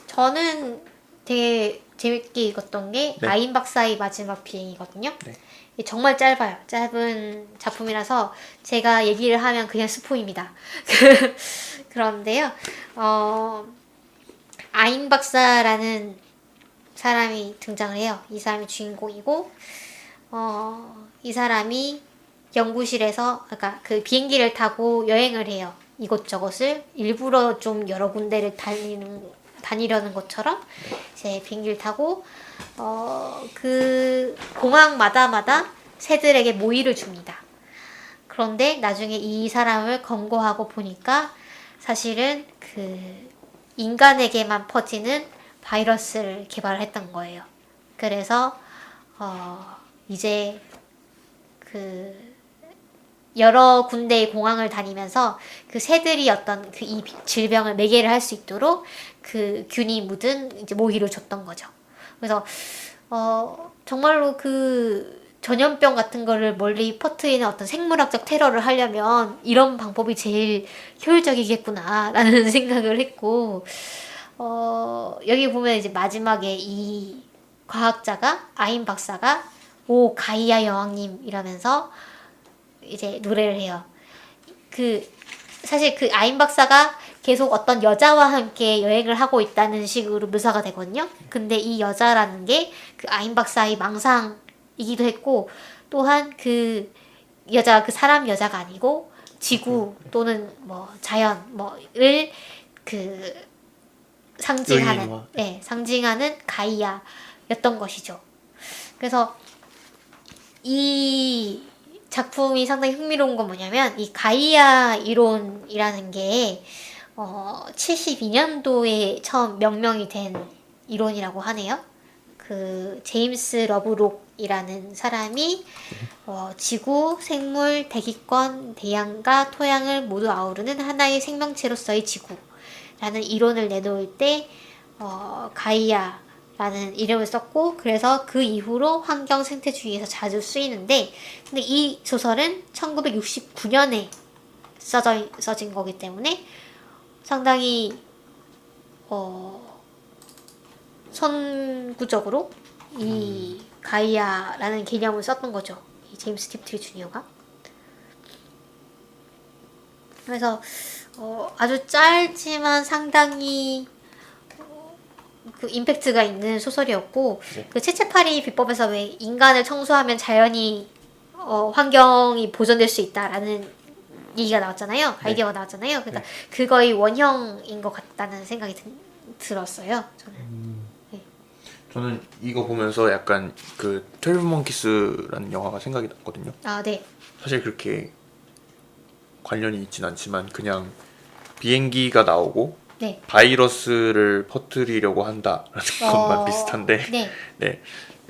저는 되게 재밌게 읽었던 게 네. 아인 박사의 마지막 비행이거든요. 네. 정말 짧아요. 짧은 작품이라서 제가 얘기를 하면 그냥 스포입니다. 그런데요. 아인 박사라는 사람이 등장을 해요. 이 사람이 주인공이고 이 사람이 연구실에서 그러니까 그 비행기를 타고 여행을 해요. 이곳저곳을 일부러 좀 여러 군데를 다니려는 것처럼 이제 비행기를 타고 그 공항마다 새들에게 모이를 줍니다. 그런데 나중에 이 사람을 검거하고 보니까 사실은 그 인간에게만 퍼지는 바이러스를 개발했던 거예요. 그래서 이제 그 여러 군데의 공항을 다니면서 그 새들이 어떤 그 이 질병을 매개를 할 수 있도록 그 균이 묻은 이제 모기를 줬던 거죠. 그래서 정말로 그 전염병 같은 거를 멀리 퍼뜨리는 어떤 생물학적 테러를 하려면 이런 방법이 제일 효율적이겠구나라는 생각을 했고 여기 보면 이제 마지막에 이 과학자가 아인 박사가 오 가이아 여왕님 이러면서 이제 노래를 해요. 사실 그 아인 박사가 계속 어떤 여자와 함께 여행을 하고 있다는 식으로 묘사가 되거든요. 근데 이 여자라는 게 그 아인 박사의 망상이기도 했고 또한 그 여자가 그 사람 여자가 아니고 지구 또는 뭐 자연 뭐를 그 상징하는 가이아였던 것이죠. 그래서 이 작품이 상당히 흥미로운 건 뭐냐면 이 가이아 이론이라는 게 72년도에 처음 명명이 된 이론이라고 하네요. 그 제임스 러브록이라는 사람이 지구, 생물, 대기권, 대양과 토양을 모두 아우르는 하나의 생명체로서의 지구라는 이론을 내놓을 때 가이아 라는 이름을 썼고 그래서 그 이후로 환경 생태주의에서 자주 쓰이는데 근데 이 소설은 1969년에 써진 거기 때문에 상당히 선구적으로 이 가이아라는 개념을 썼던 거죠. 이 제임스 팁트리 주니어가. 그래서 아주 짧지만 상당히 그 임팩트가 있는 소설이었고 네. 그 채채파리 비법에서 왜 인간을 청소하면 자연이 환경이 보존될 수 있다라는 얘기가 나왔잖아요. 아이디어가 나왔잖아요. 그러니까 그거의 원형인 것 같다는 생각이 들었어요. 저는 이거 보면서 약간 그 12 monkeys라는 영화가 생각이 났거든요. 아, 네. 사실 그렇게 관련이 있진 않지만 그냥 비행기가 나오고 네. 바이러스를 퍼뜨리려고 한다라는 것만 비슷한데 네. 네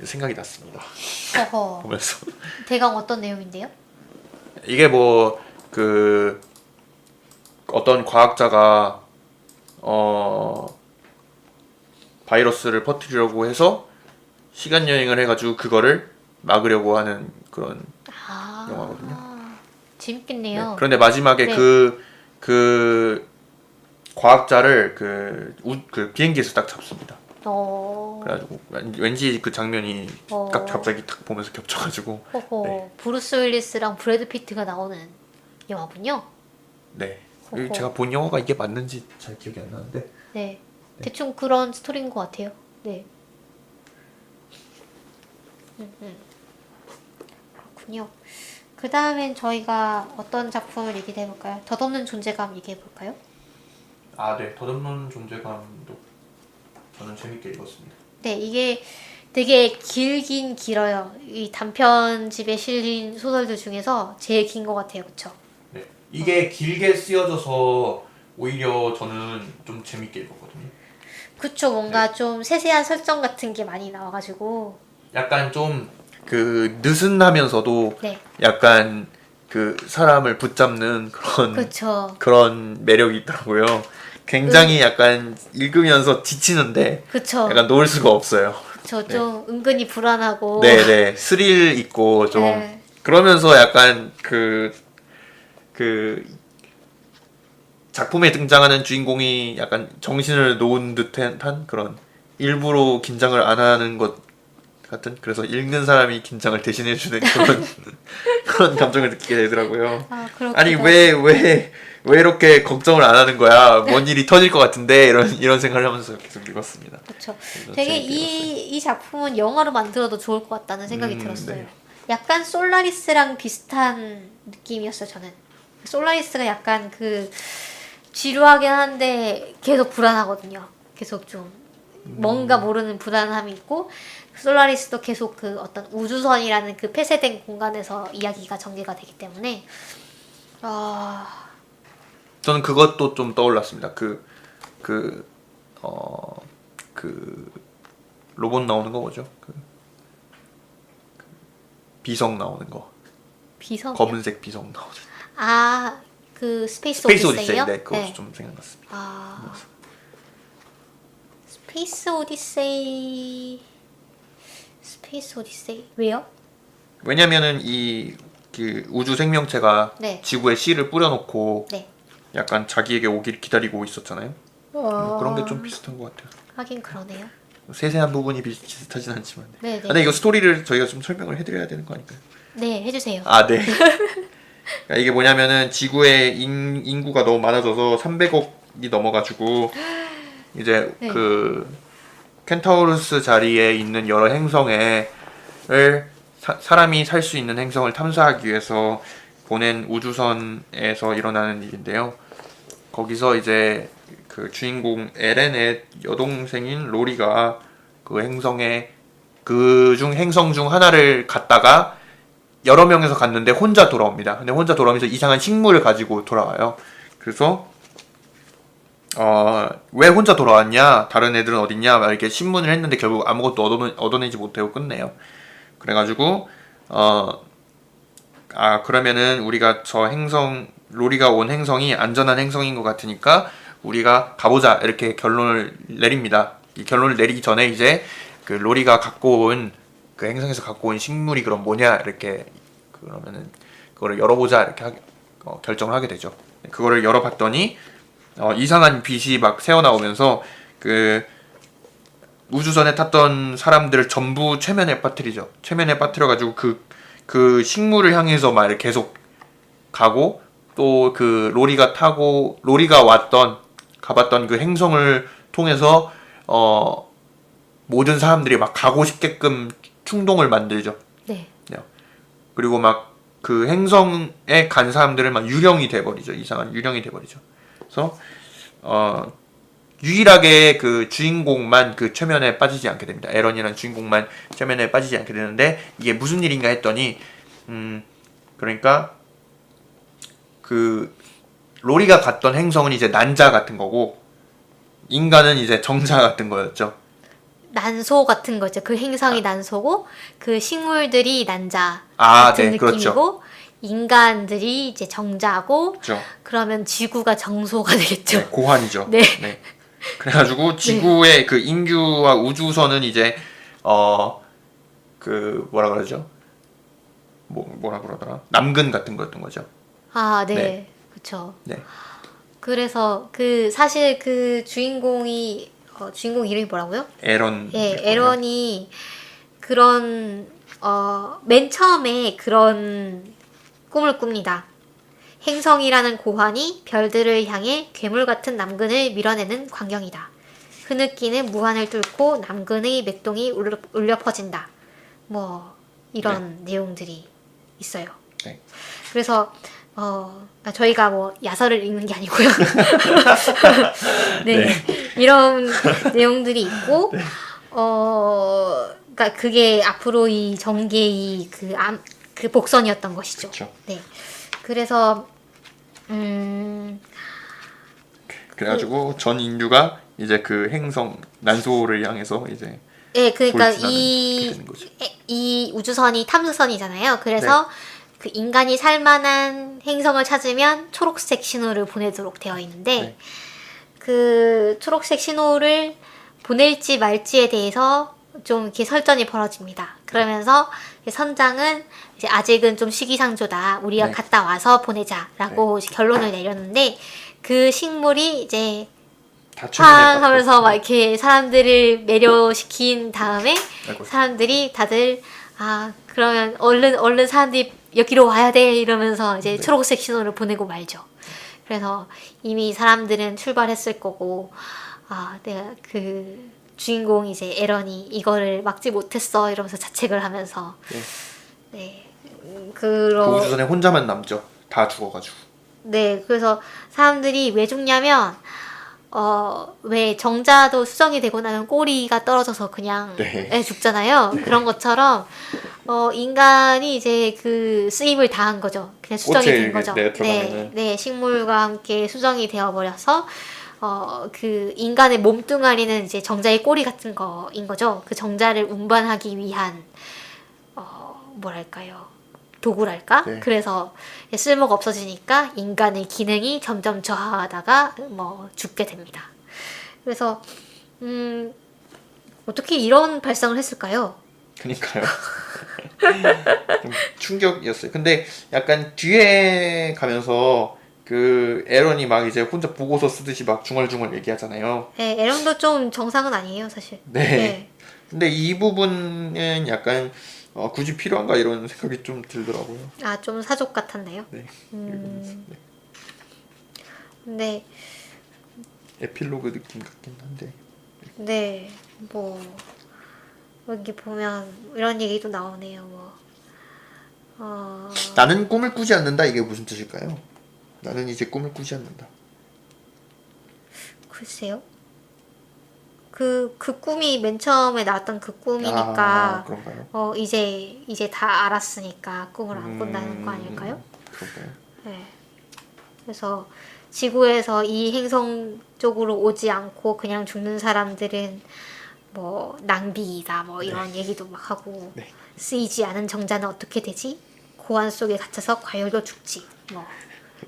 생각이 났습니다. 어허. 보면서 대강 어떤 내용인데요? 이게 뭐 그 어떤 과학자가 바이러스를 퍼뜨리려고 해서 시간 여행을 해가지고 그거를 막으려고 하는 그런 영화거든요. 재밌겠네요. 네. 그런데 마지막에 네. 그 과학자를 그 비행기에서 딱 잡습니다. 그래가지고 왠지 그 장면이 딱 갑자기 딱 보면서 겹쳐가지고. 네. 브루스 윌리스랑 브래드 피트가 나오는 영화군요. 네. 호호. 제가 본 영화가 이게 맞는지 잘 기억이 안 나는데. 네. 대충 그런 스토리인 것 같아요. 네. 그렇군요. 그 다음엔 저희가 어떤 작품을 얘기해 볼까요? 덧없는 존재감 얘기해 볼까요? 아, 네. 덧없는 존재감도 저는 재밌게 읽었습니다. 네, 이게 되게 길긴 길어요. 이 단편집에 실린 소설들 중에서 제일 긴 것 같아요. 그쵸? 네. 이게 길게 쓰여져서 오히려 저는 좀 재밌게 읽었거든요. 그쵸. 뭔가 좀 세세한 설정 같은 게 많이 나와가지고. 약간 좀 그 느슨하면서도 네. 약간 그 사람을 붙잡는 그쵸. 그런 매력이 있더라고요. 굉장히 약간 읽으면서 지치는데 그쵸. 약간 놓을 수가 없어요. 저 좀 은근히 불안하고. 네네. 스릴 있고 좀 네. 그러면서 약간 작품에 등장하는 주인공이 약간 정신을 놓은 듯한 그런 일부러 긴장을 안 하는 것 같은 그래서 읽는 사람이 긴장을 대신해주는 그런 감정을 느끼게 되더라고요. 아니 왜 이렇게 걱정을 안 하는 거야? 뭔 일이 터질 것 같은데 이런 생각을 하면서 계속 읽었습니다. 그렇죠. 되게 이 작품은 영화로 만들어도 좋을 것 같다는 생각이 들었어요. 네. 약간 솔라리스랑 비슷한 느낌이었어요. 저는 솔라리스가 약간 그 지루하긴 한데 계속 불안하거든요. 계속 좀 뭔가 모르는 불안함이 있고 솔라리스도 계속 그 어떤 우주선이라는 그 폐쇄된 공간에서 이야기가 전개가 되기 때문에 저는 그것도 좀 떠올랐습니다. 로봇 나오는 거 뭐죠? 비성 나오는 거. 비성 검은색 비성 나오는. 그 스페이스 오디세이. 오디세이요? 네, 그것도 좀 생각났습니다. 스페이스 오디세이 왜요? 왜냐면은 그 우주 생명체가 네. 지구에 씨를 뿌려놓고 네. 약간 자기에게 오길 기다리고 있었잖아요. 그런 게 좀 비슷한 것 같아요. 하긴 그러네요. 세세한 부분이 비슷하진 않지만. 네, 네. 근데 이거 스토리를 저희가 좀 설명을 해드려야 되는 거 아닐까요? 네, 해주세요. 아, 네. 그러니까 이게 뭐냐면은 지구의 인구가 너무 많아져서 300억이 넘어가지고 이제 네. 그 켄타우루스 자리에 있는 여러 행성을 사람이 살 수 있는 행성을 탐사하기 위해서 보낸 우주선에서 일어나는 일인데요. 거기서 이제 그 주인공 에렌의 여동생인 로리가 그 행성에 행성 중 하나를 갔다가 여러 명에서 갔는데 혼자 돌아옵니다. 근데 혼자 돌아오면서 이상한 식물을 가지고 돌아와요. 그래서 왜 혼자 돌아왔냐? 다른 애들은 어딨냐? 막 이렇게 신문을 했는데 결국 아무것도 얻어내지 못하고 끝내요. 그래가지고 그러면은 우리가 로리가 온 행성이 안전한 행성인 것 같으니까 우리가 가보자 이렇게 결론을 내립니다. 이 결론을 내리기 전에 이제 그 로리가 갖고 온 그 행성에서 갖고 온 식물이 그럼 뭐냐 이렇게 그러면은 그거를 열어보자 이렇게 결정을 하게 되죠. 그거를 열어봤더니 이상한 빛이 막 새어나오면서 그 우주선에 탔던 사람들을 전부 최면에 빠뜨리죠. 최면에 빠뜨려가지고 그 식물을 향해서 막 이렇게 계속 가고 또 그 로리가 가봤던 그 행성을 통해서 모든 사람들이 막 가고 싶게끔 충동을 만들죠. 네. 그리고 막 그 행성에 간 사람들은 막 유령이 돼버리죠. 이상한 유령이 돼버리죠. 그래서 유일하게 그 주인공만 그 최면에 빠지지 않게 됩니다. 에런이라는 주인공만 최면에 빠지지 않게 되는데 이게 무슨 일인가 했더니 그러니까 그 로리가 갔던 행성은 이제 난자 같은 거고 인간은 이제 정자 같은 거였죠. 난소 같은 거죠. 그 행성이 난소고 그 식물들이 난자 아, 같은 네, 느낌이고 그렇죠. 인간들이 이제 정자고 그렇죠. 그러면 지구가 정소가 되겠죠. 네, 고환이죠. 네. 네. 그래가지고 지구의 그 인규와 우주선은 이제 그 뭐라 그러죠? 뭐라 그러더라? 남근 같은 거였던 거죠. 아, 네. 네. 그렇죠. 네. 그래서 그 사실 그 주인공이 주인공 이름이 뭐라고요? 에런. 예, 에런이 그런 맨 처음에 그런 꿈을 꿉니다. 행성이라는 고환이 별들을 향해 괴물 같은 남근을 밀어내는 광경이다. 흐느끼는 무한을 뚫고 남근의 맥동이 울려 퍼진다. 뭐 이런 내용들이 있어요. 네. 그래서 저희가 뭐 야설을 읽는 게 아니고요. 네. 이런 내용들이 있고 그러니까 그게 앞으로 이 전개의 그 복선이었던 것이죠. 그쵸. 네. 그래서 그래가지고 전 인류가 이제 그 행성 난소를 향해서 이제 네, 그러니까 돌진하는 되는 거죠. 이 우주선이 탐사선이잖아요. 그래서 그 인간이 살만한 행성을 찾으면 초록색 신호를 보내도록 되어 있는데 네. 그 초록색 신호를 보낼지 말지에 대해서 좀 이렇게 설전이 벌어집니다. 그러면서 선장은 이제 아직은 좀 시기상조다. 우리가 네. 갔다 와서 보내자라고 이제 결론을 내렸는데 그 식물이 이제 다 팡 최면에 하면서 막 이렇게 사람들을 매료시킨 다음에 아이고. 사람들이 다들 그러면 얼른 사람들이 여기로 와야 돼 이러면서 이제 초록색 신호를 보내고 말죠. 그래서 이미 사람들은 출발했을 거고 내가 그 주인공 이제 에런이 이거를 막지 못했어 이러면서 자책을 하면서 그 우주선에 혼자만 남죠. 다 죽어가지고. 네, 그래서 사람들이 왜 죽냐면 왜 정자도 수정이 되고 나면 꼬리가 떨어져서 그냥 죽잖아요. 그런 것처럼 인간이 이제 그 쓰임을 다한 거죠. 그냥 수정이 된 거죠. 네, 식물과 함께 수정이 되어 버려서 그 인간의 몸뚱아리는 이제 정자의 꼬리 같은 거인 거죠. 그 정자를 운반하기 위한 뭐랄까요? 도구랄까? 네. 그래서 쓸모가 없어지니까 인간의 기능이 점점 저하하다가 뭐 죽게 됩니다. 그래서 어떻게 이런 발상을 했을까요? 그니까요. 좀 충격이었어요. 근데 약간 뒤에 가면서 그 에런이 막 이제 혼자 보고서 쓰듯이 막 중얼중얼 얘기하잖아요. 네, 에런도 좀 정상은 아니에요, 사실. 네. 근데 이 부분은 약간 굳이 필요한가 이런 생각이 좀 들더라고요. 좀 사족 같았네요. 네. 근데 에필로그 느낌 같긴 한데. 네, 뭐 여기 보면 이런 얘기도 나오네요. 나는 꿈을 꾸지 않는다 이게 무슨 뜻일까요? 나는 이제 꿈을 꾸지 않는다. 글쎄요. 그 꿈이 맨 처음에 나왔던 그 꿈이니까 그런가요? 이제 다 알았으니까 꿈을 안 꾼다는 거 아닐까요? 그런가요? 네. 그래서 지구에서 이 행성 쪽으로 오지 않고 그냥 죽는 사람들은 뭐 낭비이다 뭐 이런 얘기도 막 하고 쓰이지 않은 정자는 어떻게 되지? 고환 속에 갇혀서 과열로 죽지. 뭐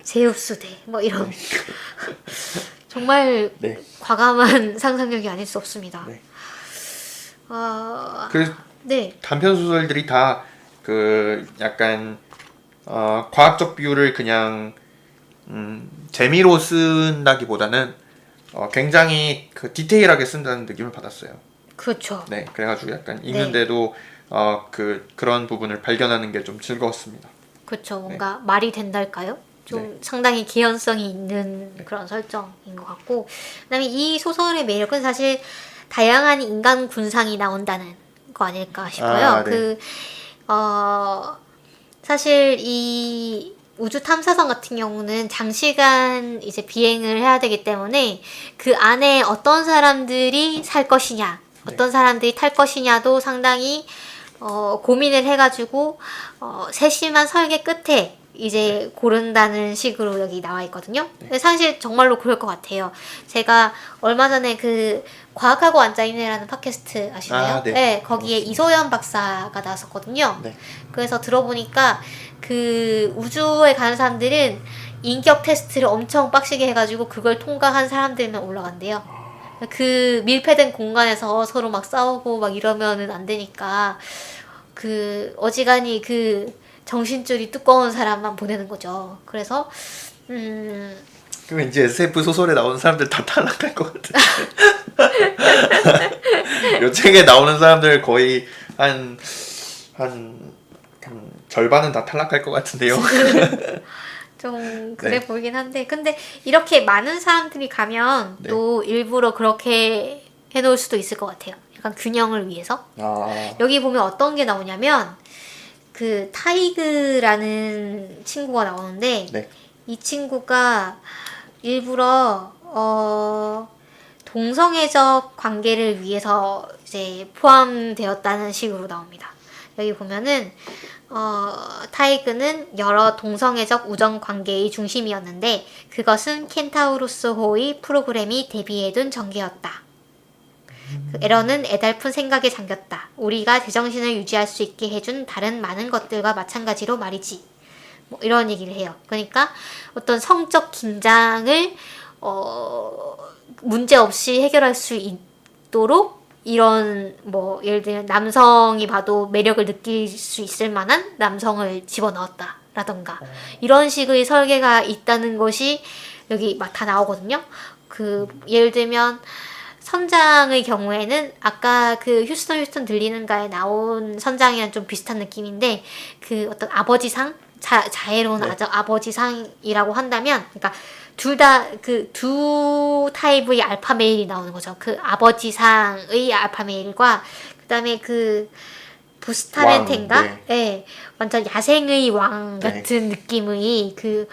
제우스 대 뭐 이런 정말 네. 과감한 상상력이 아닐 수 없습니다. 네. 네. 그 단편 소설들이 다 그 약간 과학적 비율을 그냥 재미로 쓴다기보다는 굉장히 그 디테일하게 쓴다는 느낌을 받았어요. 그렇죠. 네, 그래가지고 약간 읽는데도 그런 부분을 발견하는 게 좀 즐거웠습니다. 그렇죠. 뭔가 말이 된달까요? 좀 상당히 개연성이 있는 그런 설정인 것 같고, 그다음에 이 소설의 매력은 사실 다양한 인간 군상이 나온다는 거 아닐까 싶어요. 네. 사실 이 우주 탐사선 같은 경우는 장시간 이제 비행을 해야 되기 때문에 그 안에 어떤 사람들이 살 것이냐, 어떤 사람들이 탈 것이냐도 상당히 고민을 해가지고 세심한 설계 끝에 이제 고른다는 식으로 여기 나와 있거든요. 근데 사실 정말로 그럴 것 같아요. 제가 얼마 전에 그 과학하고 앉아있네라는 팟캐스트 아시나요? 네, 거기에 이소연 박사가 나왔었거든요. 네. 그래서 들어보니까 그 우주에 가는 사람들은 인격 테스트를 엄청 빡시게 해가지고 그걸 통과한 사람들만 올라간대요. 그 밀폐된 공간에서 서로 막 싸우고 막 이러면은 안 되니까 그 어지간히 그 정신줄이 두꺼운 사람만 보내는 거죠. 그래서 왠지 SF 소설에 나오는 사람들 다 탈락할 것 같은데. 이 책에 나오는 사람들 거의 한 절반은 다 탈락할 것 같은데요. 좀 그래 보이긴 한데, 근데 이렇게 많은 사람들이 가면 또 일부러 그렇게 해놓을 수도 있을 것 같아요. 약간 균형을 위해서. 여기 보면 어떤 게 나오냐면 그 타이그라는 친구가 나오는데 이 친구가 일부러 동성애적 관계를 위해서 이제 포함되었다는 식으로 나옵니다. 여기 보면은 타이그는 여러 동성애적 우정 관계의 중심이었는데 그것은 켄타우루스호의 프로그램이 대비해둔 전개였다. 그 에런은 애달픈 생각에 잠겼다. 우리가 제정신을 유지할 수 있게 해준 다른 많은 것들과 마찬가지로 말이지. 뭐 이런 얘기를 해요. 그러니까 어떤 성적 긴장을 문제 없이 해결할 수 있도록 이런 뭐 예를 들면 남성이 봐도 매력을 느낄 수 있을 만한 남성을 집어넣었다 라던가 이런 식의 설계가 있다는 것이 여기 막 다 나오거든요. 그 예를 들면 선장의 경우에는 아까 그 휴스턴 들리는가에 나온 선장이랑 좀 비슷한 느낌인데 그 어떤 아버지상 자애로운 아버지상이라고 한다면, 그러니까 둘 다 그 두 타입의 알파 메일이 나오는 거죠. 그 아버지상의 알파 메일과 그다음에 그 부스타멘테인가? 완전 야생의 왕 같은 느낌의 그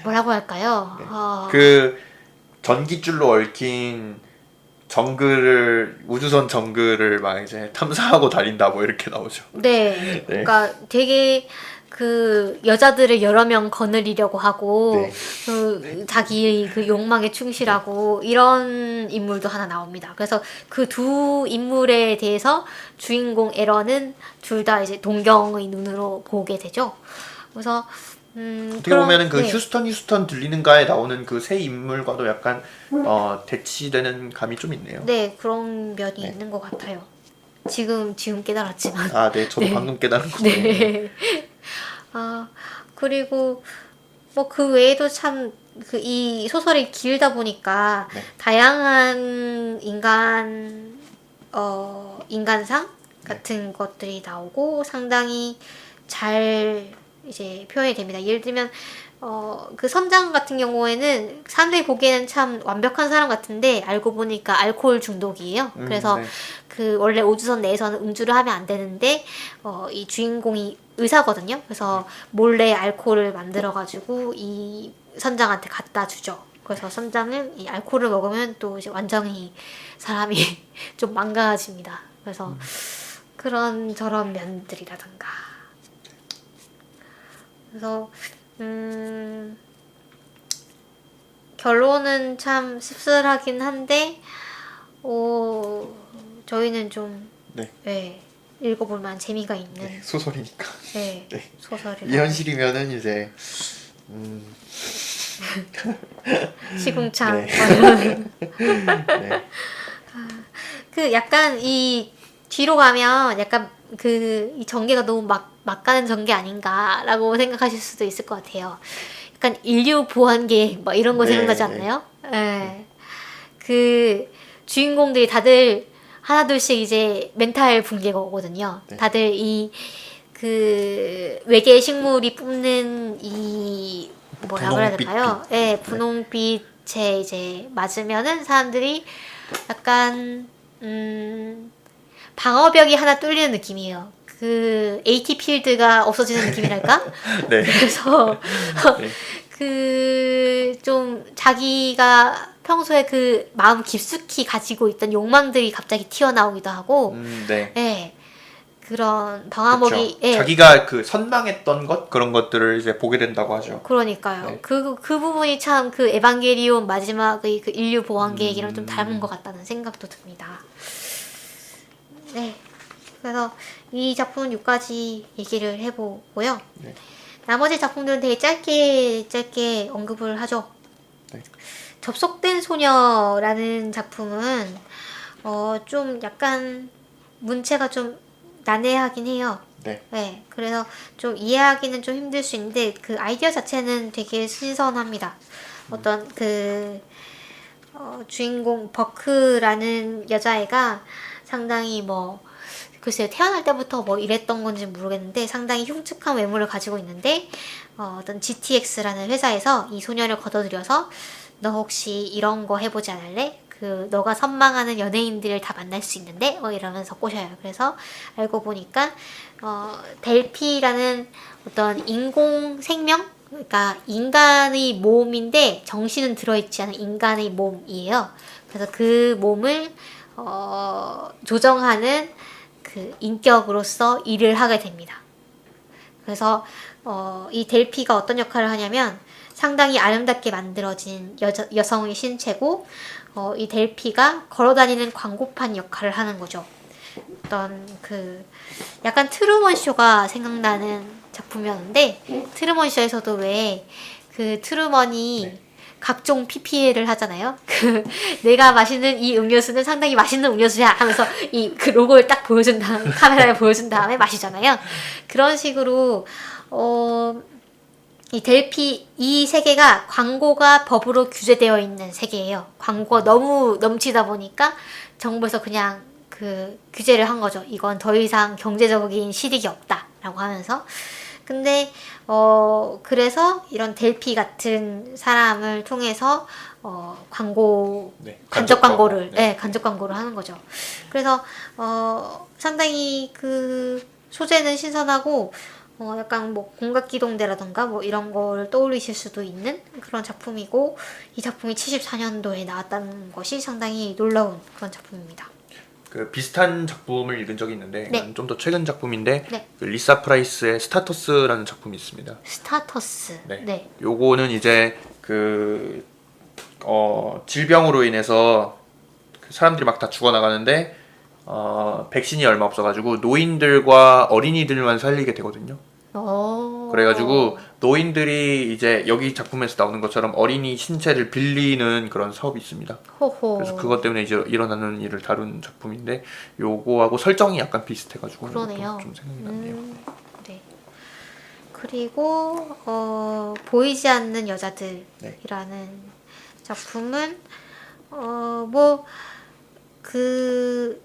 뭐라고 할까요? 그 전깃줄로 얽힌 우주선 정글을 막 이제 탐사하고 다닌다 뭐 이렇게 나오죠. 그러니까 되게 그 여자들을 여러 명 거느리려고 하고 그 자기의 그 욕망에 충실하고 이런 인물도 하나 나옵니다. 그래서 그 두 인물에 대해서 주인공 에런은 둘 다 이제 동경의 눈으로 보게 되죠. 그래서 어떻게 보면은 그 휴스턴 들리는가에 나오는 그 세 인물과도 약간 대치되는 감이 좀 있네요. 네, 그런 면이 있는 것 같아요. 지금 깨달았지만. 저도 방금 깨달은 거예요. 그리고 뭐 그 외에도 참 그 이 소설이 길다 보니까 다양한 인간상 같은 것들이 나오고 상당히 잘 이제 표현이 됩니다. 예를 들면 그 선장 같은 경우에는 사람들이 보기에는 참 완벽한 사람 같은데 알고 보니까 알코올 중독이에요. 그래서 그 원래 우주선 내에서는 음주를 하면 안 되는데 이 주인공이 의사거든요. 그래서 몰래 알코올을 만들어가지고 이 선장한테 갖다 주죠. 그래서 선장은 이 알코올을 먹으면 또 이제 완전히 사람이 좀 망가집니다. 그래서 그런 저런 면들이라든가. 그래서 결론은 참 씁쓸하긴 한데 저희는 좀 읽어볼 만한 재미가 있는 소설이니까. 소설이 이 현실이면은 이제 시궁창. 네. 네. 그 약간 이 뒤로 가면 약간 그 이 전개가 너무 막 가는 전개 아닌가라고 생각하실 수도 있을 것 같아요. 약간 인류 보안계 뭐 이런 거 네, 생각나지 네. 않나요? 네. 그 주인공들이 다들 하나둘씩 이제 멘탈 붕괴가 오거든요. 네. 다들 이 그 외계 식물이 뿜는 이 뭐라고 해야 될까요? 분홍빛. 네, 분홍빛에 이제 맞으면은 사람들이 약간 방어벽이 하나 뚫리는 느낌이에요. 그 AT 필드가 없어지는 느낌이랄까? 네. 그래서 네. 그 좀 자기가 평소에 그 마음 깊숙이 가지고 있던 욕망들이 갑자기 튀어나오기도 하고, 네. 예, 그런 방화목이, 그쵸. 예, 자기가 그 선망했던 것 그런 것들을 이제 보게 된다고 하죠. 그러니까요. 네. 그 부분이 참 그 에반게리온 마지막의 그 인류 보안 계획이랑 좀 닮은 것 같다는 생각도 듭니다. 네. 그래서 이 작품은 여기까지 얘기를 해보고요. 네. 나머지 작품들은 되게 짧게 언급을 하죠. 네. 접속된 소녀라는 작품은 좀 약간 문체가 좀 난해하긴 해요. 네. 네, 그래서 좀 이해하기는 좀 힘들 수 있는데 그 아이디어 자체는 되게 신선합니다. 어떤 그 주인공 버크라는 여자애가 상당히 뭐 글쎄요, 태어날 때부터 뭐 이랬던 건지 모르겠는데 상당히 흉측한 외모를 가지고 있는데 어떤 GTX라는 회사에서 이 소녀를 거둬들여서 너 혹시 이런 거 해보지 않을래? 그 너가 선망하는 연예인들을 다 만날 수 있는데 이러면서 꼬셔요. 그래서 알고 보니까 델피라는 어떤 인공 생명, 그러니까 인간의 몸인데 정신은 들어있지 않은 인간의 몸이에요. 그래서 그 몸을 조정하는 그 인격으로서 일을 하게 됩니다. 그래서 이 델피가 어떤 역할을 하냐면 상당히 아름답게 만들어진 여성의 신체고 이 델피가 걸어다니는 광고판 역할을 하는 거죠. 어떤 그 약간 트루먼 쇼가 생각나는 작품이었는데 트루먼 쇼에서도 왜 그 트루먼이 네. 각종 PPL을 하잖아요. 그 내가 마시는 이 음료수는 상당히 맛있는 음료수야 하면서 이 그 로고를 딱 보여준 다음 카메라에 보여준 다음에 마시잖아요. 그런 식으로 이 델피 이 세계가 광고가 법으로 규제되어 있는 세계예요. 광고가 너무 넘치다 보니까 정부에서 그냥 그 규제를 한 거죠. 이건 더 이상 경제적인 실익이 없다라고 하면서. 근데 그래서 이런 델피 같은 사람을 통해서 광고 네. 간접 광고를 네. 간접 광고를 하는 거죠. 그래서 상당히 그 소재는 신선하고 약간 뭐 공각기동대라던가 뭐 이런 걸 떠올리실 수도 있는 그런 작품이고 이 작품이 74년도에 나왔다는 것이 상당히 놀라운 그런 작품입니다. 그 비슷한 작품을 읽은 적이 있는데 네. 좀 더 최근 작품인데 네. 그 리사 프라이스의 스타터스라는 작품이 있습니다. 스타터스. 네. 네. 요거는 이제 그 질병으로 인해서 그 사람들이 막 다 죽어나가는데 백신이 얼마 없어가지고 노인들과 어린이들만 살리게 되거든요. 그래가지고 노인들이 이제 여기 작품에서 나오는 것처럼 어린이 신체를 빌리는 그런 사업이 있습니다. 호호. 그래서 그것 때문에 이제 일어나는 일을 다룬 작품인데 요거하고 설정이 약간 비슷해가지고 그러네요. 좀 생각이 났네요. 네. 그리고 보이지 않는 여자들이라는 네. 작품은 뭐 그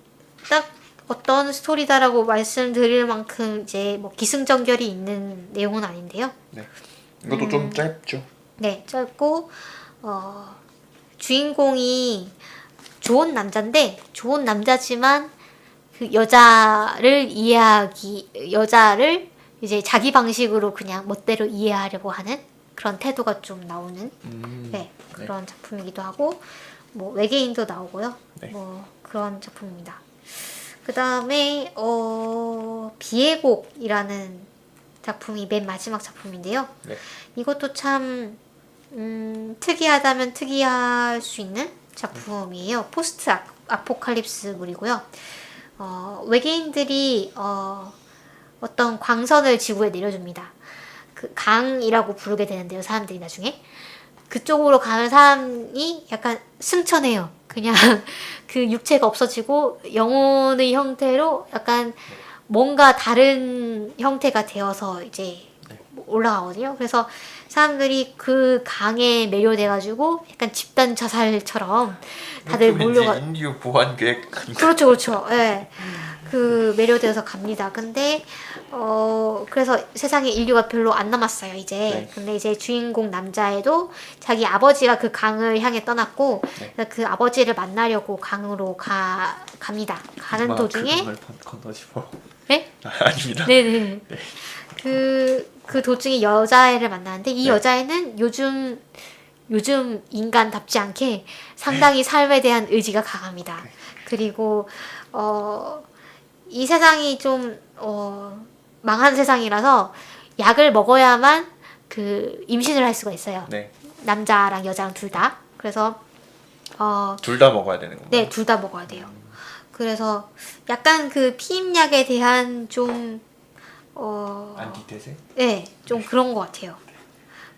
딱 어떤 스토리다라고 말씀드릴 만큼 이제 뭐 기승전결이 있는 내용은 아닌데요. 네. 이것도 좀 짧죠. 네, 짧고 주인공이 좋은 남자인데 좋은 남자지만 그 여자를 이제 자기 방식으로 그냥 멋대로 이해하려고 하는 그런 태도가 좀 나오는 네, 그런 작품이기도 하고 뭐 외계인도 나오고요. 네. 뭐 그런 작품입니다. 그 다음에 비의 곡이라는 작품이 맨 마지막 작품인데요. 네. 이것도 참 특이하다면 특이할 수 있는 작품이에요. 포스트 아포칼립스물이고요. 외계인들이 어떤 광선을 지구에 내려줍니다. 그 강이라고 부르게 되는데요. 사람들이 나중에 그쪽으로 가는 사람이 약간 승천해요. 그냥 그 육체가 없어지고 영혼의 형태로 약간 뭔가 다른 형태가 되어서 이제 올라가거든요. 그래서 사람들이 그 강에 매료돼가지고 약간 집단 자살처럼 다들 몰려가. 인류 보안 계획. 그렇죠, 그렇죠. 예. 그 매료되어서 갑니다. 근데 그래서 세상에 인류가 별로 안 남았어요, 이제. 네. 근데 이제 주인공 남자애도 자기 아버지가 그 강을 향해 떠났고 그래서 그 아버지를 만나려고 강으로 갑니다. 가는 도중에 그 강을 건너지 뭐. 네? 아닙니다. 네네. 그 도중에 여자애를 만나는데 이 네. 여자애는 요즘 인간답지 않게 상당히 삶에 대한 의지가 강합니다. 그리고 이 세상이 좀 망한 세상이라서 약을 먹어야만 그 임신을 할 수가 있어요. 네. 남자랑 여자랑 둘 다. 그래서 둘 다 먹어야 되는 건가요? 네, 둘 다 먹어야 돼요. 그래서 약간 그 피임약에 대한 좀 안티테세? 네, 좀 그런 것 같아요.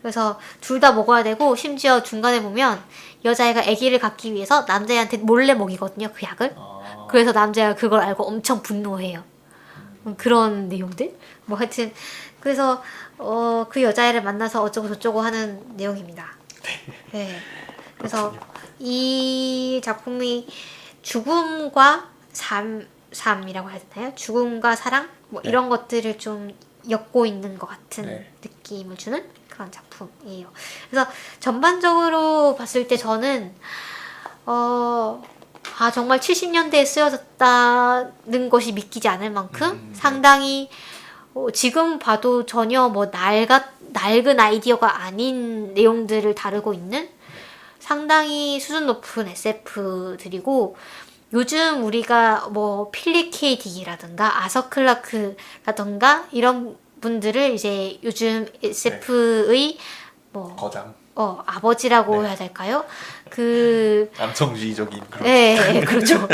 그래서 둘 다 먹어야 되고 심지어 중간에 보면 여자애가 아기를 갖기 위해서 남자애한테 몰래 먹이거든요, 그 약을. 그래서 남자애가 그걸 알고 엄청 분노해요. 그런 내용들? 뭐 하여튼 그래서 그 여자애를 만나서 어쩌고 저쩌고 하는 내용입니다. 네. 그래서 이 작품이 죽음과 삶이라고 해야 되나요? 죽음과 사랑? 뭐 이런 것들을 좀 엮고 있는 것 같은 느낌을 주는 그런 작품이에요. 그래서 전반적으로 봤을 때 저는 정말 70년대에 쓰여졌다는 것이 믿기지 않을 만큼 상당히 지금 봐도 전혀 뭐 낡은 아이디어가 아닌 내용들을 다루고 있는 상당히 수준 높은 SF들이고 요즘 우리가 뭐 필립 K. 딕이라든가 아서 클라크라든가 이런 분들을 이제 요즘 SF의 뭐 거장. 아버지라고 해야 될까요? 그 남성주의적인 그런. 네, 그렇죠.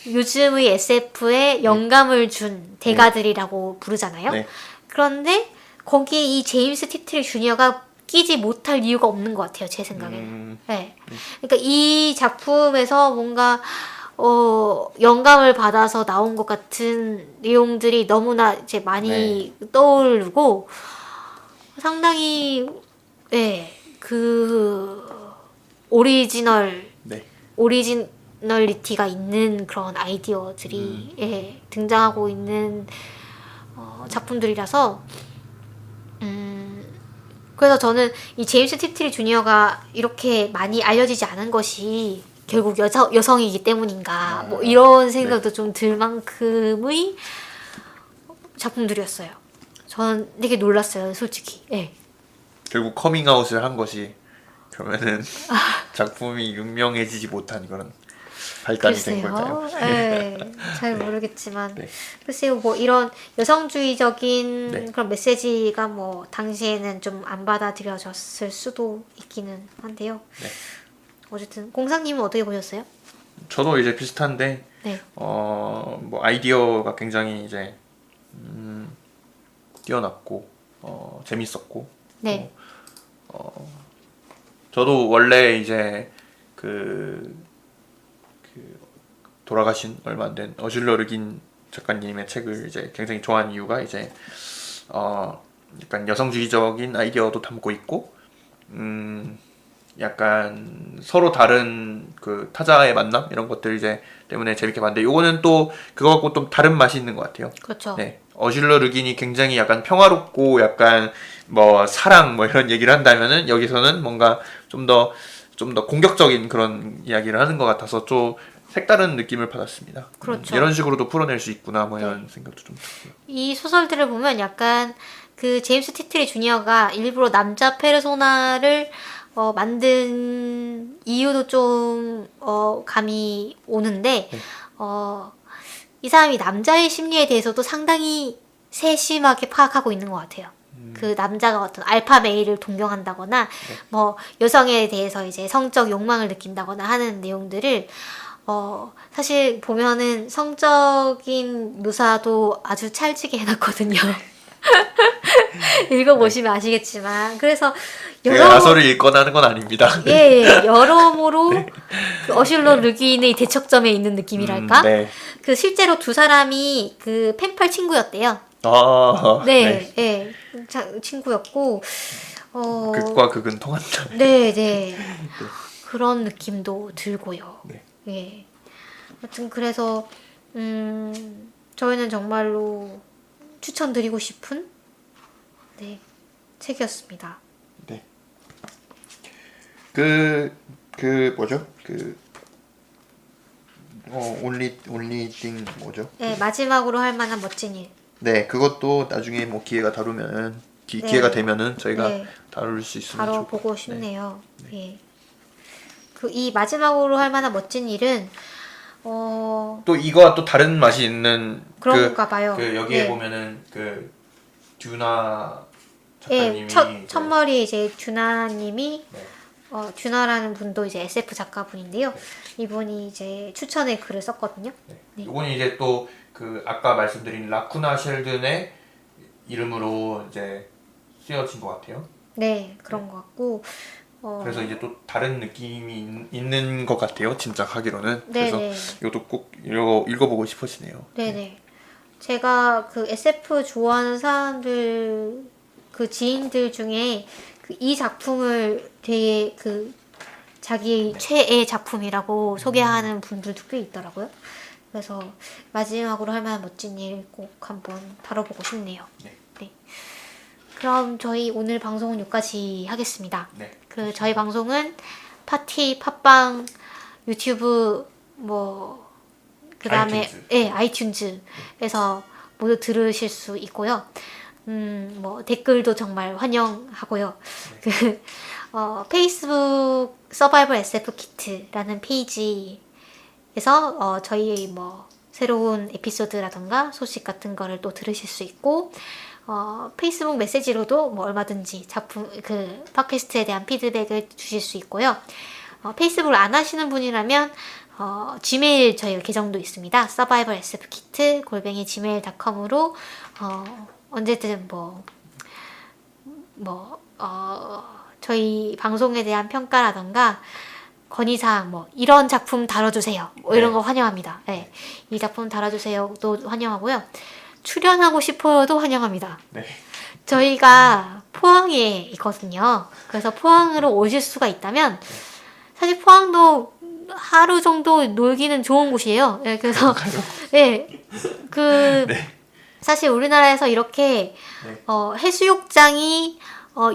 요즘의 SF에 영감을 준 대가들이라고 부르잖아요. 네. 그런데 거기에 이 제임스 티트리 주니어가 끼지 못할 이유가 없는 것 같아요, 제 생각에는. 네. 그러니까 이 작품에서 뭔가 영감을 받아서 나온 것 같은 내용들이 너무나 이제 많이 떠오르고 상당히 그 오리지널리티가 있는 그런 아이디어들이 등장하고 있는 작품들이라서 그래서 저는 이 제임스 티트리 주니어가 이렇게 많이 알려지지 않은 것이 결국 여성이기 때문인가 뭐 이런 생각도 좀 들 만큼의 작품들이었어요. 저는 되게 놀랐어요, 솔직히. 네. 결국 커밍아웃을 한 것이 그러면은 작품이 유명해지지 못한 그런 발단이 된 걸까요? 네, 잘 모르겠지만 글쎄요, 뭐 이런 여성주의적인 그런 메시지가 뭐 당시에는 좀 안 받아들여졌을 수도 있기는 한데요. 어쨌든 공상님은 어떻게 보셨어요? 저도 이제 비슷한데 뭐 아이디어가 굉장히 이제 뛰어났고 재밌었고 저도 원래 이제 그 돌아가신 얼마 안 된 어슐러 르긴 작가님의 책을 이제 굉장히 좋아하는 이유가 이제 약간 여성주의적인 아이디어도 담고 있고 약간 서로 다른 그 타자의 만남 이런 것들 이제 때문에 재밌게 봤는데 요거는 또 그거하고 좀 다른 맛이 있는 것 같아요. 그렇죠. 네, 어슐러 르긴이 굉장히 약간 평화롭고 약간 뭐 사랑 뭐 이런 얘기를 한다면은 여기서는 뭔가 좀 더 공격적인 그런 이야기를 하는 것 같아서 좀 색다른 느낌을 받았습니다. 그렇죠. 이런 식으로도 풀어낼 수 있구나 뭐 이런 생각도 좀 들고요. 이 소설들을 보면 약간 그 제임스 티트리 주니어가 일부러 남자 페르소나를 만든 이유도 좀 감이 오는데 이 사람이 남자의 심리에 대해서도 상당히 세심하게 파악하고 있는 것 같아요. 그 남자가 어떤 알파 메일을 동경한다거나 뭐 여성에 대해서 이제 성적 욕망을 느낀다거나 하는 내용들을 사실 보면은 성적인 묘사도 아주 찰지게 해놨거든요. 읽어보시면 아시겠지만 그래서 야서를 읽거나 하는 건 아닙니다. 예, 여러모로 그 어슐러 르긴의 대척점에 있는 느낌이랄까? 네. 그 실제로 두 사람이 그 펜팔 친구였대요. 아, 네, 예, 친구였고, 극과 극은 통한다. 네, 네, 그런 느낌도 들고요. 네. 예, 하여튼 그래서 저희는 정말로 추천드리고 싶은 네 책이었습니다. 네. 뭐죠? only thing 뭐죠? 네, 마지막으로 할 만한 멋진 일. 네, 그것도 나중에 뭐 기회가 다루면은 네. 기회가 되면은 저희가 네. 다룰 수 있으면 바로 좋을 보고 것 싶네요. 예. 그 이 마지막으로 할 만한 멋진 일은 또 이거와 또 다른 맛이 있는 그런가 봐요. 그 여기에 네. 보면은 그 듀나 예, 작가님이 첫머리 이제 듀나님이 네. 듀나라는 분도 이제 SF 작가분인데요. 이분이 이제 추천의 글을 썼거든요. 네. 네. 이분이 이제 또 그 아까 말씀드린 라쿠나 셸든의 이름으로 이제 쓰여진 것 같아요. 네, 그런 것 같고. 그래서 이제 또 다른 느낌이 있는 것 같아요. 진짜 하기로는. 네네. 그래서 이것도 꼭 읽어보고 싶어지네요. 네네. 제가 그 SF 좋아하는 사람들 그 지인들 중에 이 작품을 되게 그 자기 최애 작품이라고 소개하는 분들도 꽤 있더라고요. 그래서 마지막으로 할 만한 멋진 일 꼭 한번 다뤄보고 싶네요. 네. 네. 그럼 저희 오늘 방송은 여기까지 하겠습니다. 네. 그 저희 방송은 파티, 팟빵, 유튜브 뭐 그다음에 아이튠즈에서 모두 들으실 수 있고요. 뭐 댓글도 정말 환영하고요. 그 페이스북 서바이벌 SF 키트라는 페이지에서 저희 뭐 새로운 에피소드라던가 소식 같은 거를 또 들으실 수 있고 페이스북 메시지로도 뭐 얼마든지 작품 그 팟캐스트에 대한 피드백을 주실 수 있고요. 페이스북을 안 하시는 분이라면 지메일 저희 계정도 있습니다. survival sf kit @gmail.com으로 언제든 저희 방송에 대한 평가라던가 건의사항 뭐 이런 작품 다뤄주세요. 뭐 이런 거 환영합니다. 네. 이 작품 다뤄주세요도 환영하고요. 출연하고 싶어요도 환영합니다. 네. 저희가 포항에 있거든요. 그래서 포항으로 오실 수가 있다면 사실 포항도 하루 정도 놀기는 좋은 곳이에요. 네, 그래서 사실 우리나라에서 이렇게 해수욕장이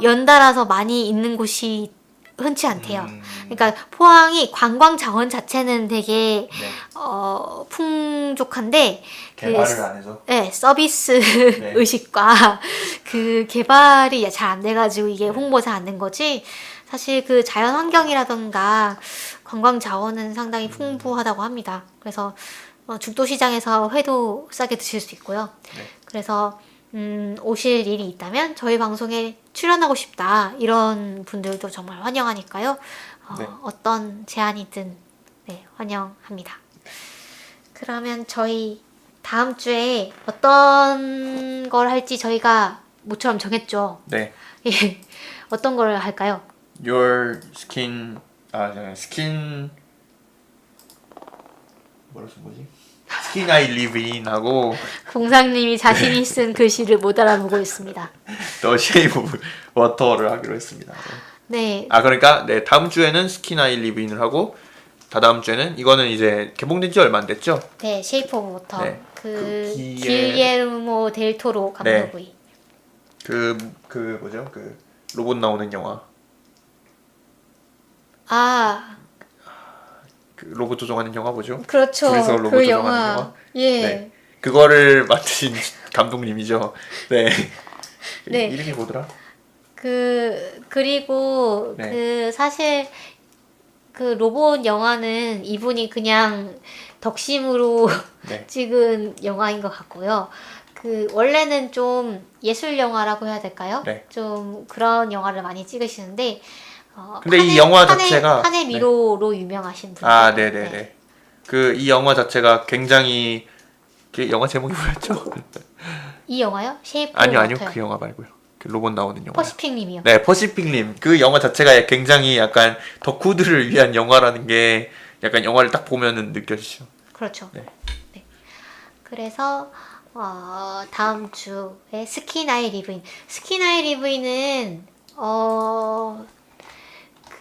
연달아서 많이 있는 곳이 흔치 않대요. 그러니까 포항이 관광 자원 자체는 되게 풍족한데 개발을 안 해서 서비스 의식과 그 개발이 잘 안 돼가지고 이게 홍보 잘 안 된 거지. 사실 그 자연 환경이라던가 관광 자원은 상당히 풍부하다고 합니다. 그래서 죽도시장에서 회도 싸게 드실 수 있고요. 그래서 오실 일이 있다면 저희 방송에 출연하고 싶다 이런 분들도 정말 환영하니까요. 어떤 제안이든 환영합니다. 그러면 저희 다음 주에 어떤 걸 할지 저희가 모처럼 정했죠. 네. 예. 어떤 걸 할까요? Your skin 스킨 뭐라 쓴 거지? Skin I Live In 하고 공상님이 자신이 쓴 글씨를 못 알아보고 있습니다. The Shape of Water를 하기로 했습니다. 네. 그러니까 다음 주에는 Skin I Live In을 하고 다다음 주에는 이거는 이제 개봉된 지 얼마 안 됐죠? 네, Shape of Water. 네. 길레르모 델 토로 감독의. 그 뭐죠? 그 로봇 나오는 영화. 그 로봇 조종하는 영화 뭐죠? 그렇죠. 둘이서 로봇 그 조종하는 영화. 영화. 예. 네. 그거를 맡으신 감독님이죠. 네. 네. 이름이 뭐더라? 그리고 사실 그 로봇 영화는 이분이 그냥 덕심으로 찍은 영화인 것 같고요. 원래는 좀 예술 영화라고 해야 될까요? 네. 좀 그런 영화를 많이 찍으시는데 근데 이 영화 자체가 한의 미로로 유명하신 분이에요. 네네네. 이 영화 자체가 굉장히 영화 제목이 뭐였죠? 이 영화요? 쉐이프 아니요, 오브 아니요. 워터요. 그 영화 말고요. 그 로봇 나오는 영화. 퍼시픽님이요. 네, 퍼시픽님. 그 영화 자체가 굉장히 약간 덕후들을 위한 영화라는 게 약간 영화를 딱 보면은 느껴지죠. 그렇죠. 네. 네. 그래서 다음 주에 스키나이 리브인. 스키나이 리브인은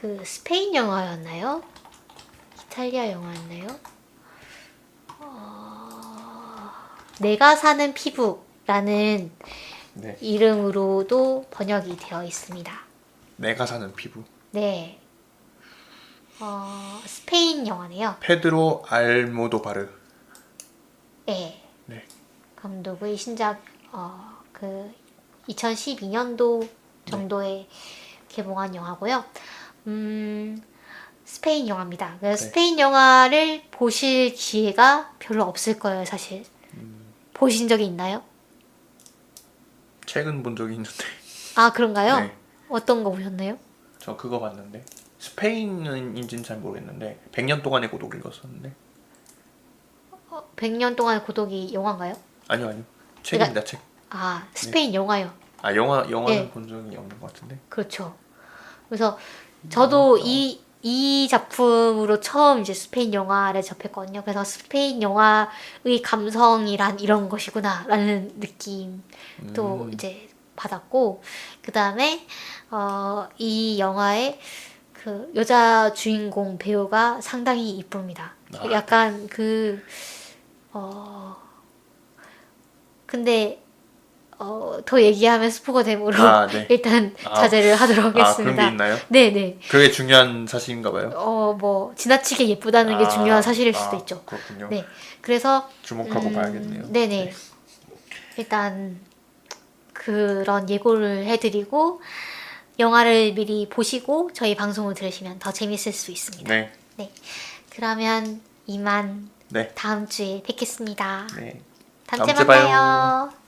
그 스페인 영화였나요? 이탈리아 영화였나요? 내가 사는 피부라는 네. 이름으로도 번역이 되어 있습니다. 내가 사는 피부. 네. 스페인 영화네요. 페드로 알모도바르. 네. 네. 감독의 신작 그 2012년도 정도에 개봉한 영화고요. 스페인 영화입니다. 그래서 네. 스페인 영화를 보실 기회가 별로 없을 거예요, 사실. 보신 적이 있나요? 최근 본 적이 있는데. 아, 그런가요? 네. 어떤 거 보셨나요? 저 그거 봤는데. 스페인인지는 잘 모르겠는데 100년 동안의 고독 읽었었는데. 100년 동안의 고독이 영화인가요? 아니요, 아니요. 책입니다, 책. 아, 스페인 영화요. 아, 영화는 네. 본 적이 없는 것 같은데. 그렇죠. 그래서 저도 이 작품으로 처음 이제 스페인 영화를 접했거든요. 그래서 스페인 영화의 감성이란 이런 것이구나라는 느낌도 이제 받았고, 그 다음에 이 영화의 그 여자 주인공 배우가 상당히 이쁩니다. 아, 약간 근데 더 얘기하면 스포가 되므로 네. 일단 자제를 하도록 하겠습니다. 그런 게 있나요? 네네. 그게 중요한 사실인가 봐요. 뭐 지나치게 예쁘다는 게 중요한 사실일 수도 있죠. 그렇군요. 네. 그래서 주목하고 봐야겠네요. 네네. 네. 일단 그런 예고를 해드리고 영화를 미리 보시고 저희 방송을 들으시면 더 재밌을 수 있습니다. 네. 네. 그러면 이만 네. 다음 주에 뵙겠습니다. 네. 다음 다음 주에 주에 봐요. 만나요.